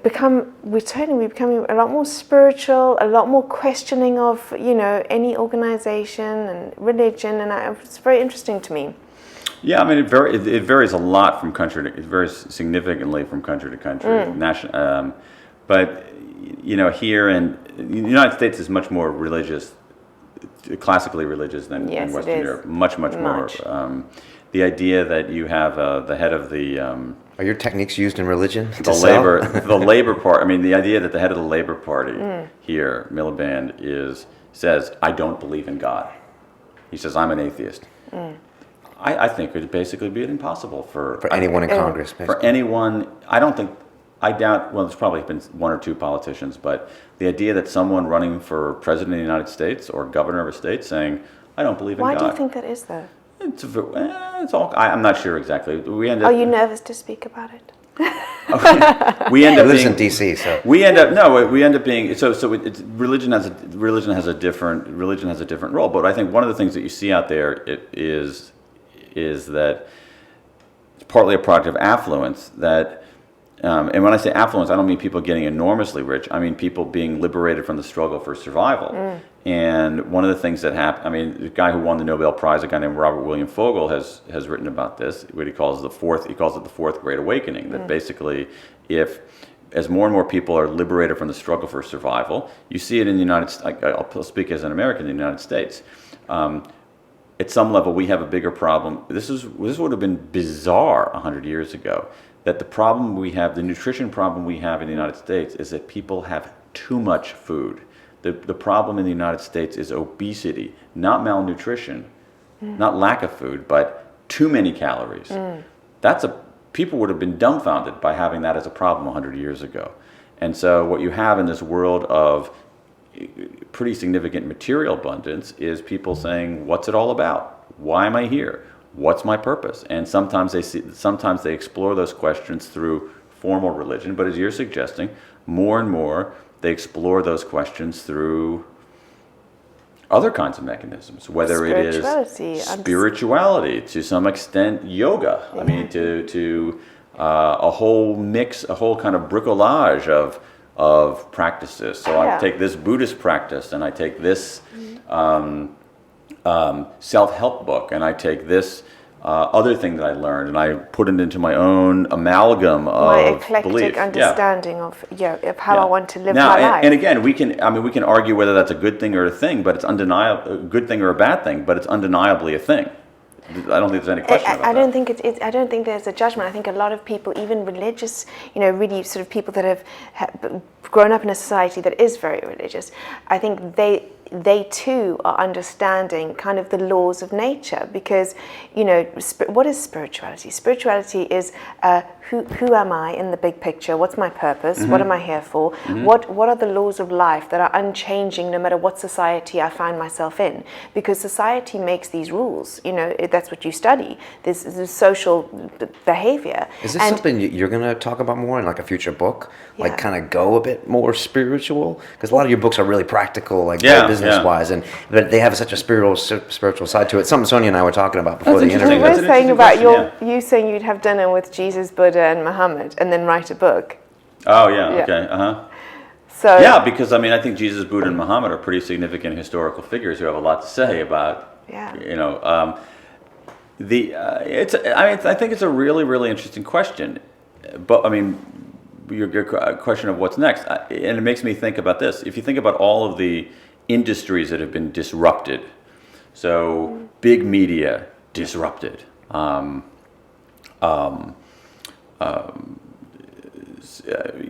becoming a lot more spiritual, a lot more questioning of, any organization and religion, and it's very interesting to me. Yeah, I mean, it varies a lot from country it varies significantly from country to country. But here in the United States is much more religious, classically religious than Western Europe. Much more. The idea that you have the head of the are your techniques used in religion? The Labor Party. I mean, the idea that the head of the Labor Party here, Miliband, says, "I don't believe in God." He says, "I'm an atheist." I think it would basically be impossible for anyone in Congress. For anyone, I doubt, well, there's probably been one or two politicians, but the idea that someone running for president of the United States or governor of a state saying, "I don't believe in God." Why do you think that is, though? It's all. I'm not sure exactly. Are you nervous to speak about it? We end up lives being in D.C. So we end up being so. Religion has a different role. But I think one of the things that you see out there is that it's partly a product of affluence. And when I say affluence, I don't mean people getting enormously rich. I mean people being liberated from the struggle for survival. And one of the things that happened, I mean, the guy who won the Nobel Prize, a guy named Robert William Fogel, has written about this. What he calls it the fourth Great Awakening. That basically, as more and more people are liberated from the struggle for survival, you see it in the United States. I'll speak as an American in the United States. At some level, we have a bigger problem. This would have been bizarre 100 years ago. That the nutrition problem we have in the United States is that people have too much food. The problem in the United States is obesity, not malnutrition, not lack of food, but too many calories. People would have been dumbfounded by having that as a problem 100 years ago. And so what you have in this world of pretty significant material abundance is people saying, "What's it all about? Why am I here? What's my purpose?" And sometimes they explore those questions through formal religion, but as you're suggesting, more and more they explore those questions through other kinds of mechanisms, whether it is spirituality, to some extent yoga. I mean, to a whole kind of bricolage of practices. So I take this Buddhist practice, and I take this self-help book, and I take this other thing that I learned, and I put it into my own amalgam of my eclectic understanding of how I want to live my life. And again, we can argue whether that's a good thing or a thing, but it's undeniable, a good thing or a bad thing, but it's undeniably a thing. I don't think there's any question about that. I don't think there's a judgment. I think a lot of people, even religious, really sort of people that have grown up in a society that is very religious, I think they too are understanding kind of the laws of nature, because what is spirituality? Spirituality is who am I in the big picture? What's my purpose? What am I here for? What are the laws of life that are unchanging no matter what society I find myself in? Because society makes these rules. That's what you study. This is social behavior. Is this something you're going to talk about more in like a future book? Like kind of go a bit more spiritual? Because a lot of your books are really practical, like business-wise, but they have such a spiritual side to it. Something Sonia and I were talking about before the interview. We were saying about you saying you'd have dinner with Jesus, Buddha, and Muhammad, and then write a book. Oh yeah. Okay. So because I think Jesus, Buddha, and Muhammad are pretty significant historical figures who have a lot to say about. I think it's a really, really interesting question, but your question of what's next, and it makes me think about this. If you think about all of the industries that have been disrupted, so big media disrupted,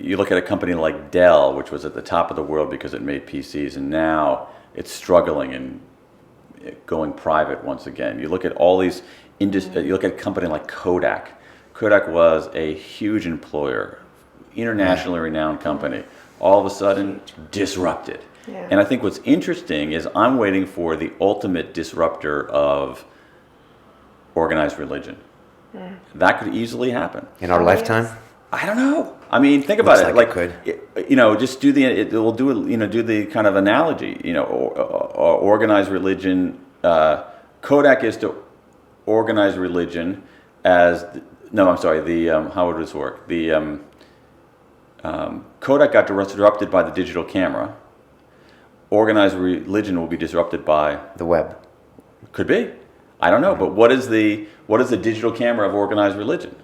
you look at a company like Dell, which was at the top of the world because it made PCs, and now it's struggling and going private once again. You look at all these you look at a company like Kodak. Kodak was a huge employer, internationally renowned company. All of a sudden, disrupted. Yeah. And I think what's interesting is I'm waiting for the ultimate disruptor of organized religion. That could easily happen. In our lifetime? I don't know. I mean, think about it. Looks like it Like, just do the kind of analogy. Or organized religion. Kodak is to organize religion as how would this work? The Kodak got disrupted by the digital camera. Organized religion will be disrupted by The web. Could be. I don't know. But what is the digital camera of organized religion?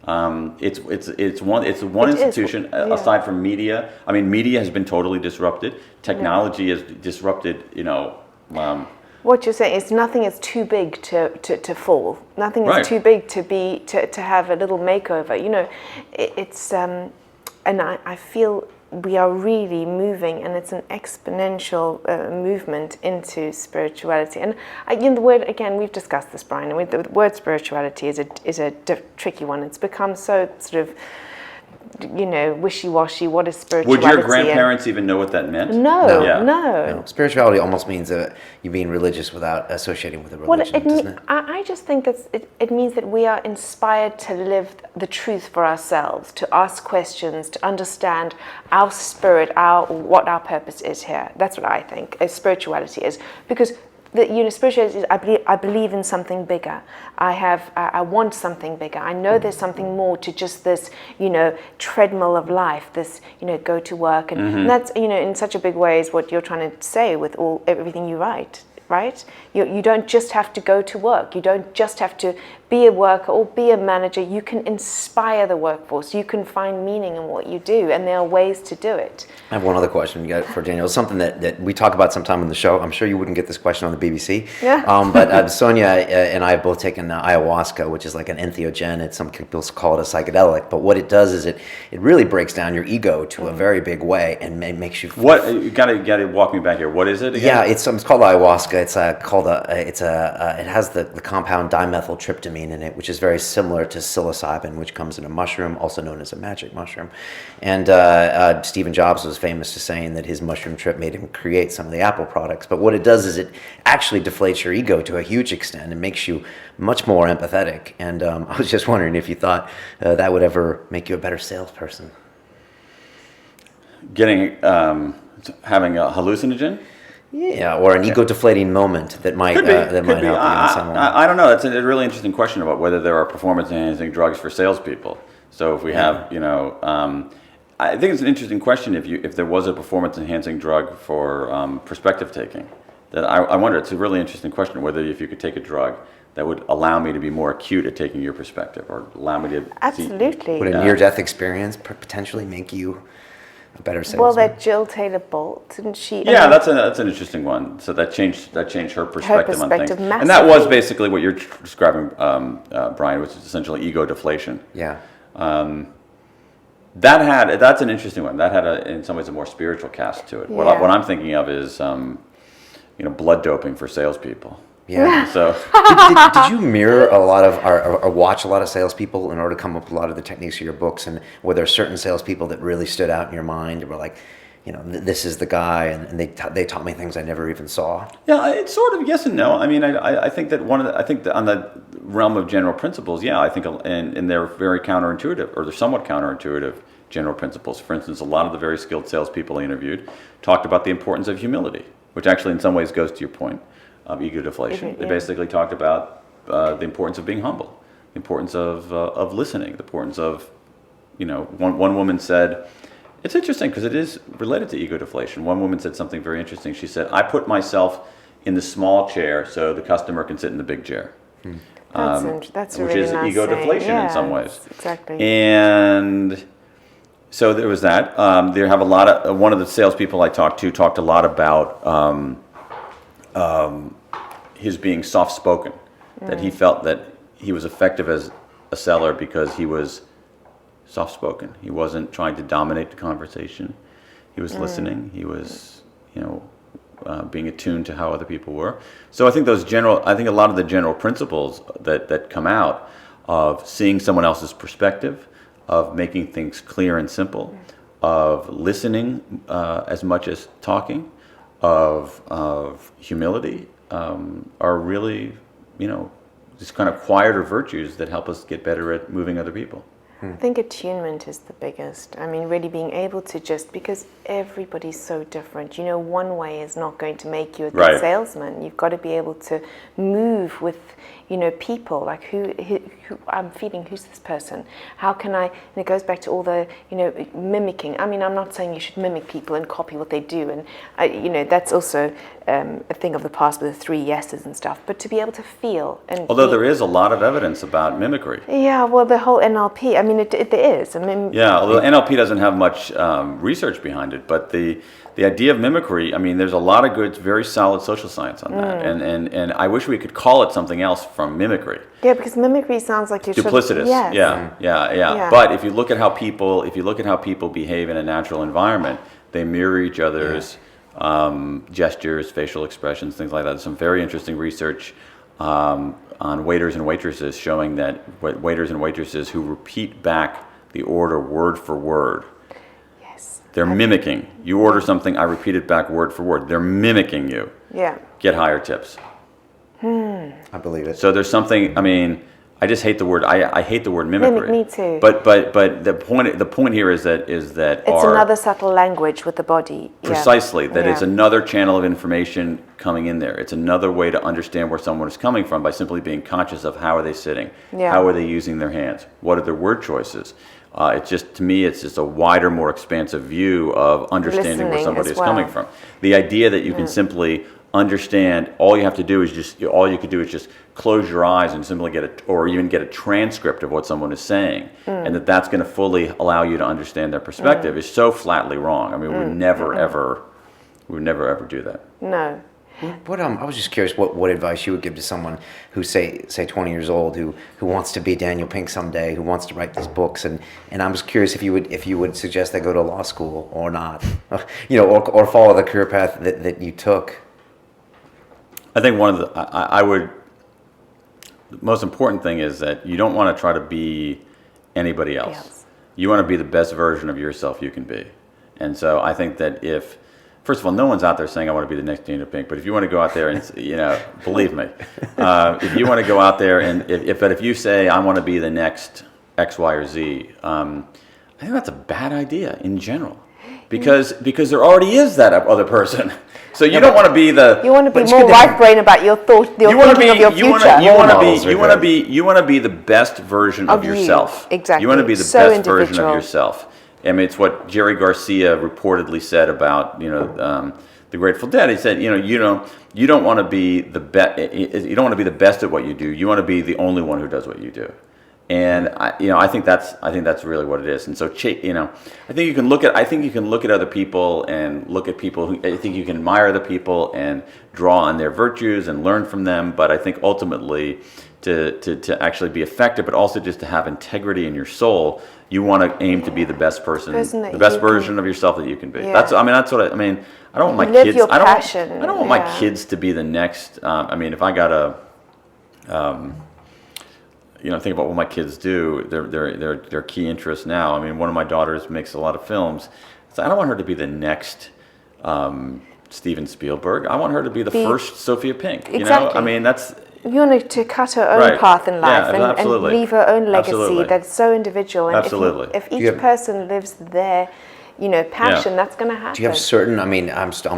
It's one institution aside from media. I mean, media has been totally disrupted. Technology has disrupted. What you're saying is nothing is too big to fall. Nothing is Right. too big to have a little makeover. It's and I feel we are really moving, and it's an exponential movement into spirituality. And the word, again, we've discussed this, Brian. And the word spirituality is a tricky one. It's become so sort of wishy-washy. What is spirituality? Would your grandparents even know what that meant? No, Yeah. no. Spirituality almost means you being religious without associating with a religion, doesn't it? I just think that it means that we are inspired to live the truth for ourselves, to ask questions, to understand our spirit, what our purpose is here. That's what I think spirituality is, because spirituality is I believe in something bigger. I want something bigger. I know there's something more to just this treadmill of life. This go to work, and that's in such a big way is what you're trying to say with everything you write. Right? You don't just have to go to work. You don't just have to be a worker or be a manager. You can inspire the workforce. You can find meaning in what you do, and there are ways to do it. I have one other question for Daniel. Something that we talk about sometime on the show. I'm sure you wouldn't get this question on the BBC. Yeah. But Sonia and I have both taken ayahuasca, which is like an entheogen. Some people call it a psychedelic. But what it does is it really breaks down your ego to a very big way and makes you. What you gotta walk me back here. What is it again? Yeah, it's called ayahuasca. It has the compound dimethyltryptamine in it, which is very similar to psilocybin, which comes in a mushroom, also known as a magic mushroom. And Stephen Jobs was famous for saying that his mushroom trip made him create some of the Apple products. But what it does is it actually deflates your ego to a huge extent and makes you much more empathetic. And I was just wondering if you thought that would ever make you a better salesperson. Having a hallucinogen. Yeah, or an ego-deflating moment that might help you in some way. I don't know. That's a really interesting question about whether there are performance-enhancing drugs for salespeople. So if we have, I think it's an interesting question if there was a performance-enhancing drug for perspective taking. That I wonder. It's a really interesting question whether if you could take a drug that would allow me to be more acute at taking your perspective, or allow me to Absolutely. Would a near-death experience potentially make you a better salesman? Well, that Jill Taylor Bolt, didn't she? Yeah, that's an interesting one. So that changed her perspective on things, massively. and that was basically what you're describing, Brian, which is essentially ego deflation. Yeah. That's an interesting one. That had in some ways a more spiritual cast to it. Yeah. What I'm thinking of is blood doping for salespeople. Yeah. So did you mirror a lot of or watch a lot of salespeople in order to come up with a lot of the techniques of your books? And were there certain salespeople that really stood out in your mind and were like, this is the guy, and they taught me things I never even saw? Yeah, it's sort of yes and no. I mean, I think that on the realm of general principles, yeah, I think and they're very counterintuitive, or they're somewhat counterintuitive general principles. For instance, a lot of the very skilled salespeople I interviewed talked about the importance of humility, which actually in some ways goes to your point of ego deflation. They basically talked about the importance of being humble, the importance of listening, the importance of, one woman said, it's interesting because it is related to ego deflation. One woman said something very interesting. She said, I put myself in the small chair so the customer can sit in the big chair. That's which really is nice ego saying. deflation in some ways. Exactly. And so there was that. There have one of the salespeople I talked to talked a lot about his being soft-spoken, that he felt that he was effective as a seller because he was soft-spoken. He wasn't trying to dominate the conversation. He was listening. He was, being attuned to how other people were. So I think a lot of the general principles that come out of seeing someone else's perspective, of making things clear and simple, of listening as much as talking, of humility are really, just kind of quieter virtues that help us get better at moving other people. I think attunement is the biggest. I mean, really being able to just, because everybody's so different. One way is not going to make you a good salesman. You've got to be able to move with, people. Like who I'm feeling, who's this person? How can I, and it goes back to all the, mimicking. I mean, I'm not saying you should mimic people and copy what they do. And, that's also a thing of the past with the 3 yeses and stuff. But to be able to feel. Although there is a lot of evidence about mimicry. Yeah, well, the whole NLP, I mean, there is. I mean, yeah, although NLP doesn't have much research behind it, but the idea of mimicry, I mean, there's a lot of good, very solid social science on that, and I wish we could call it something else from mimicry. Yeah, because mimicry sounds like you're duplicitous. Yes. Yeah. But if you look at how people behave in a natural environment, they mirror each other's gestures, facial expressions, things like that. There's some very interesting research on waiters and waitresses showing that waiters and waitresses who repeat back the order word for word, they're mimicking. You order something, I repeat it back word for word. They're mimicking you. Yeah. Get higher tips. I believe it. So there's something, I mean, I just hate the word, I hate the word mimicry. Me too. But the point here is that it's another subtle language with the body. Precisely, that it's another channel of information coming in there. It's another way to understand where someone is coming from by simply being conscious of how are they sitting, how are they using their hands, what are their word choices. It's just, to me, it's just a wider, more expansive view of understanding where somebody is coming from. The idea that you can simply understand, all you could do is just close your eyes and simply or even get a transcript of what someone is saying, and that's going to fully allow you to understand their perspective is so flatly wrong. I mean, we would never ever do that. No. What I was just curious what advice you would give to someone who's say 20 years old who wants to be Daniel Pink someday, who wants to write these books, and I was curious if you would suggest they go to law school or not, or follow the career path that you took. I think the most important thing is that you don't want to try to be anybody else. You want to be the best version of yourself you can be. And so I think that first of all, no one's out there saying I want to be the next Daniel Pink, but if you want to go out there and, believe me, if you want to go out there and if you say I want to be the next X, Y, or Z, I think that's a bad idea in general. Because there already is that other person. So you don't want to be the. You want to be more right brain about your thought, thinking of your future. You want to be the best version of yourself. Exactly. You want to be the best version of yourself. I mean, it's what Jerry Garcia reportedly said about the Grateful Dead. He said, you don't want to be the best. You don't want to be the best at what you do. You want to be the only one who does what you do. And I think that's really what it is. And so, I think you can look at other people and look at people who I think you can admire other people and draw on their virtues and learn from them. But I think ultimately, to actually be effective, but also just to have integrity in your soul, you want to aim to be the best the best version of yourself that you can be. Yeah. That's what I mean. I don't want my kids. I don't want my kids to be the next. If I got a. Think about what my kids do. Their key interests now. I mean, one of my daughters makes a lot of films. So I don't want her to be the next Steven Spielberg. I want her to be the first Sophia Pink. Exactly. I mean, that's. You want to cut her own path in life and leave her own legacy that's so individual. And if each person lives their passion, that's going to happen. Do you have certain, I'm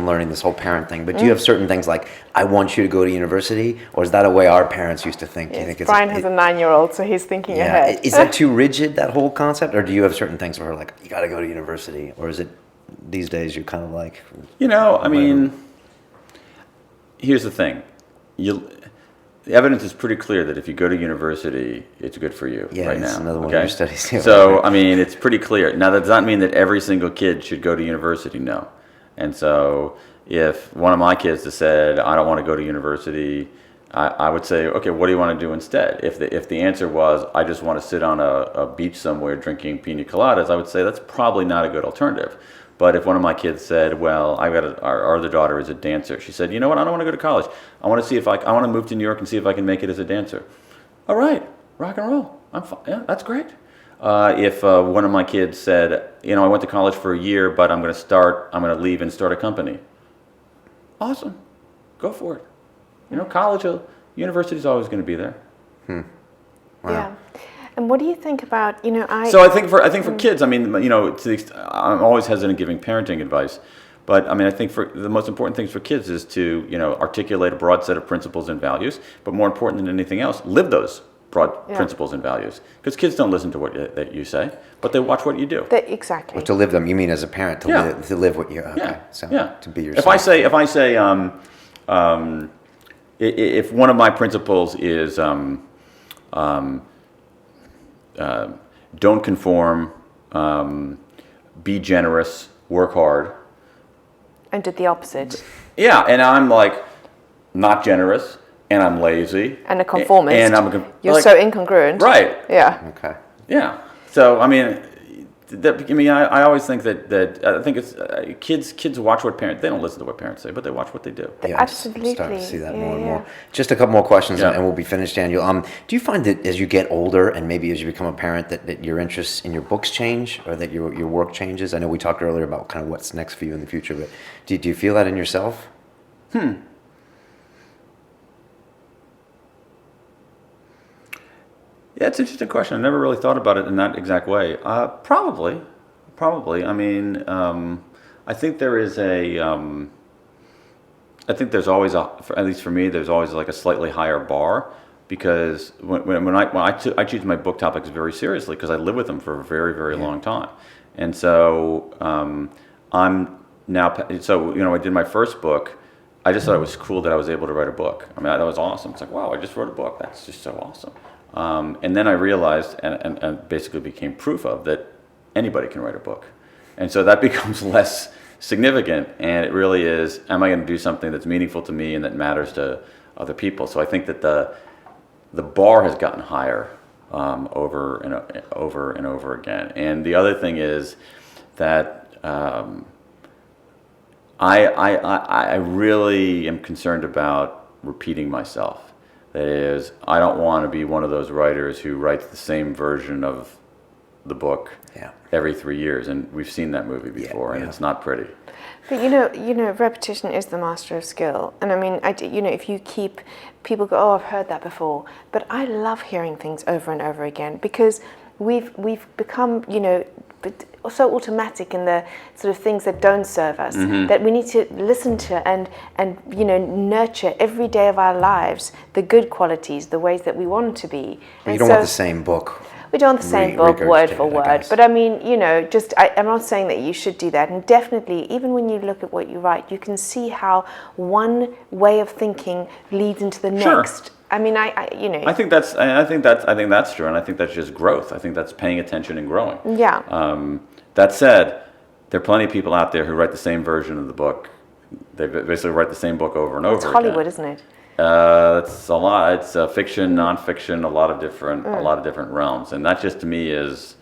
learning this whole parent thing, but do you have certain things like, I want you to go to university, or is that a way our parents used to think? Yes, You think Brian has a 9-year-old, so he's thinking ahead. Is that too rigid, that whole concept, or do you have certain things where like, you got to go to university, or is it these days you're kind of like... Here's the thing. The evidence is pretty clear that if you go to university, it's good for you right now. Yeah, another one of your studies. So, it's pretty clear. Now, that does not mean that every single kid should go to university, no. And so, if one of my kids has said, I don't want to go to university, I would say, okay, what do you want to do instead? If the answer was, I just want to sit on a beach somewhere drinking pina coladas, I would say that's probably not a good alternative. But if one of my kids said, well, our other daughter is a dancer. She said, you know what, I don't want to go to college. I want to see if I want to move to New York and see if I can make it as a dancer. All right, rock and roll. I'm fine. Yeah, that's great. If one of my kids said, I went to college for a year, but I'm going to leave and start a company. awesome, go for it. College, university is always going to be there. Wow. Yeah. And what do you think about, So I think for kids, I mean, I'm always hesitant giving parenting advice, but I mean, I think for the most important things for kids is to, articulate a broad set of principles and values, but more important than anything else, live those broad principles and values. Because kids don't listen to that you say, but they watch what you do. Exactly. Well, to live them, you mean as a parent to live what you to be yourself. If I say if one of my principles is don't conform, be generous, work hard. And did the opposite. Yeah, and I'm like not generous, and I'm lazy. And a conformist. And I'm You're so incongruent. Right. Yeah. Okay. Yeah. So I mean, I always think that I think it's kids watch what parents. They don't listen to what parents say, but they watch what they do. Yeah, Absolutely. I'm starting to see that more and Yeah. more. Just a couple more questions, Yeah. and we'll be finished, Daniel. Do you find that as you get older, and maybe as you become a parent, that your interests in your books change, or that your work changes? I know we talked earlier about kind of what's next for you in the future, but do you feel that in yourself? Yeah, it's an interesting question. I never really thought about it in that exact way. Probably. I mean, I think there is I think there's always at least for me, there's always like a slightly higher bar, because when I choose my book topics very seriously, because I live with them for a very, very long time, and so I'm now. So I did my first book. I just thought it was cool that I was able to write a book. I mean, that was awesome. It's like, wow, I just wrote a book. That's just so awesome. And then I realized, and basically became proof of, that anybody can write a book. And so that becomes less significant, and it really is, am I going to do something that's meaningful to me and that matters to other people? So I think that the bar has gotten higher over and over again. And the other thing is that I really am concerned about repeating myself. That is, I don't want to be one of those writers who writes the same version of the book every 3 years, and we've seen that movie before, and it's not pretty. But repetition is the master of skill, and I mean, if you keep people go, oh, I've heard that before, but I love hearing things over and over again, because we've become so automatic in the sort of things that don't serve us, that we need to listen to and nurture every day of our lives the good qualities, the ways that we want to be. But you don't want the same book. We don't want the same book word for word, but I mean, I'm not saying that you should do that. And definitely, even when you look at what you write, you can see how one way of thinking leads into the next. I mean, I think that's true, and I think that's just growth. I think that's paying attention and growing. Yeah. That said, there are plenty of people out there who write the same version of the book. They basically write the same book over and over again. It's Hollywood, isn't it? It's a lot. It's fiction, nonfiction, a lot of different realms, and that just to me is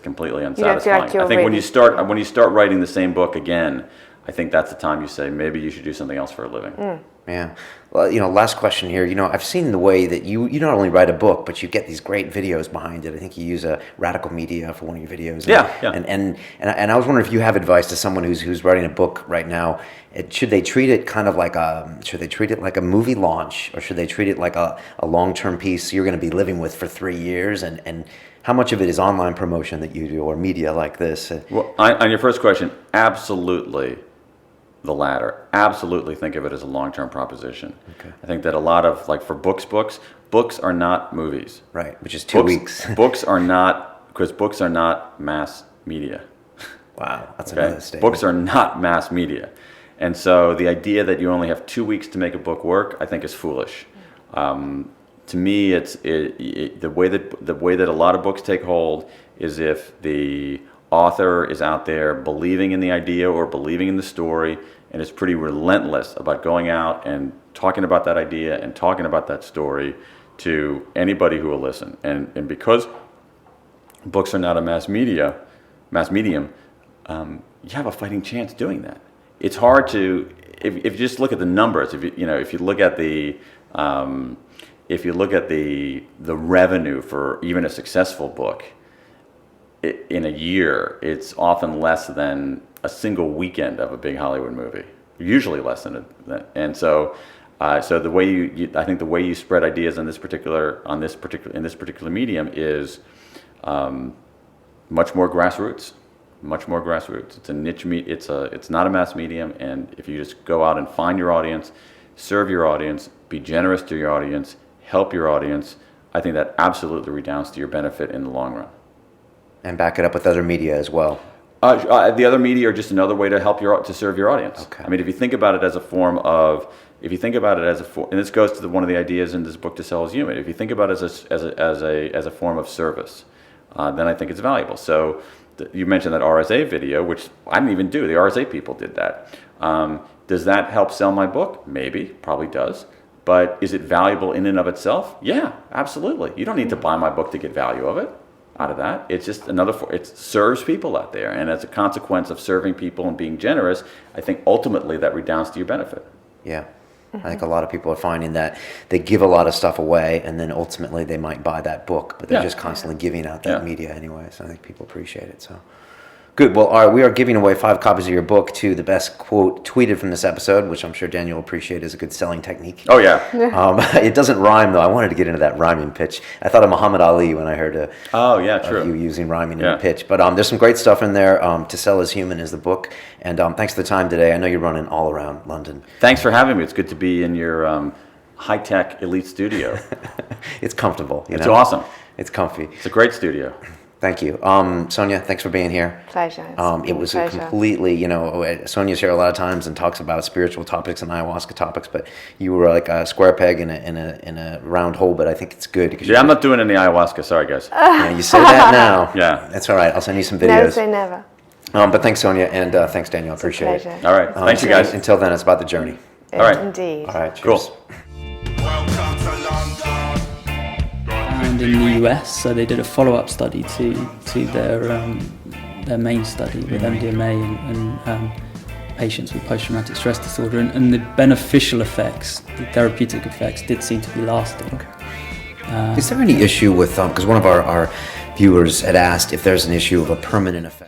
completely unsatisfying. Like I think when you start writing the same book again, I think that's the time you say maybe you should do something else for a living. Yeah. Well, last question here. I've seen the way that you not only write a book, but you get these great videos behind it. I think you use a Radical Media for one of your videos. And I was wondering if you have advice to someone who's writing a book right now. Should they treat it kind of like a movie launch, or should they treat it like a long-term piece you're going to be living with for 3 years? And how much of it is online promotion that you do, or media like this? Well, on your first question, absolutely. The latter. Absolutely think of it as a long-term proposition. Okay. I think that a lot of, like for books are not movies. Right, which is 2 weeks. Books are not mass media. Wow, that's another statement. Books are not mass media. And so the idea that you only have 2 weeks to make a book work, I think is foolish. To me, the way that a lot of books take hold is if the author is out there believing in the idea or believing in the story, and is pretty relentless about going out and talking about that idea and talking about that story to anybody who will listen. And because books are not a mass medium, you have a fighting chance doing that. It's hard to, if you just look at the numbers, if you look at the revenue for even a successful book, in a year, it's often less than a single weekend of a big Hollywood movie. Usually less than that. And so, so the way I think the way you spread ideas in this particular medium is much more grassroots. Much more grassroots. It's a niche it's not a mass medium, and if you just go out and find your audience, serve your audience, be generous to your audience, help your audience, I think that absolutely redounds to your benefit in the long run. And back it up with other media as well. The other media are just another way to serve your audience. Okay. I mean, if you think about it as a form of, and this goes to one of the ideas in this book, To Sell is Human. If you think about it as a form of service, then I think it's valuable. So you mentioned that RSA video, which I didn't even do. The RSA people did that. Does that help sell my book? Maybe, probably does. But is it valuable in and of itself? Yeah, absolutely. You don't need to buy my book to get value out of that. It's just it serves people out there. And as a consequence of serving people and being generous, I think ultimately that redounds to your benefit. Yeah. I think a lot of people are finding that they give a lot of stuff away, and then ultimately they might buy that book, but they're just constantly giving out that media anyway. So I think people appreciate it. So good. Well, all right, we are giving away 5 copies of your book to the best quote tweeted from this episode, which I'm sure Daniel will appreciate as a good selling technique. Oh yeah. It doesn't rhyme though. I wanted to get into that rhyming pitch. I thought of Muhammad Ali when I heard true. You using rhyming in the pitch. But there's some great stuff in there. To Sell is Human is the book. And thanks for the time today. I know you're running all around London. Thanks for having me. It's good to be in your high-tech elite studio. It's comfortable. It's awesome. It's comfy. It's a great studio. Thank you. Sonia, thanks for being here. Pleasure. It was a completely, Sonia's here a lot of times and talks about spiritual topics and ayahuasca topics, but you were like a square peg in a round hole, but I think it's good. I'm not doing any ayahuasca. Sorry, guys. Yeah, you say that now. Yeah. That's all right. I'll send you some videos. Never say never. But thanks, Sonia, and thanks, Daniel. I appreciate it. All right. Thank you, guys. Until then, it's about the journey. All right. Indeed. All right. Cheers. Cool. And in the US, so they did a follow-up study to their main study with MDMA and patients with post-traumatic stress disorder, and the beneficial effects, the therapeutic effects, did seem to be lasting. Is there any issue with, because one of our viewers had asked if there's an issue of a permanent effect?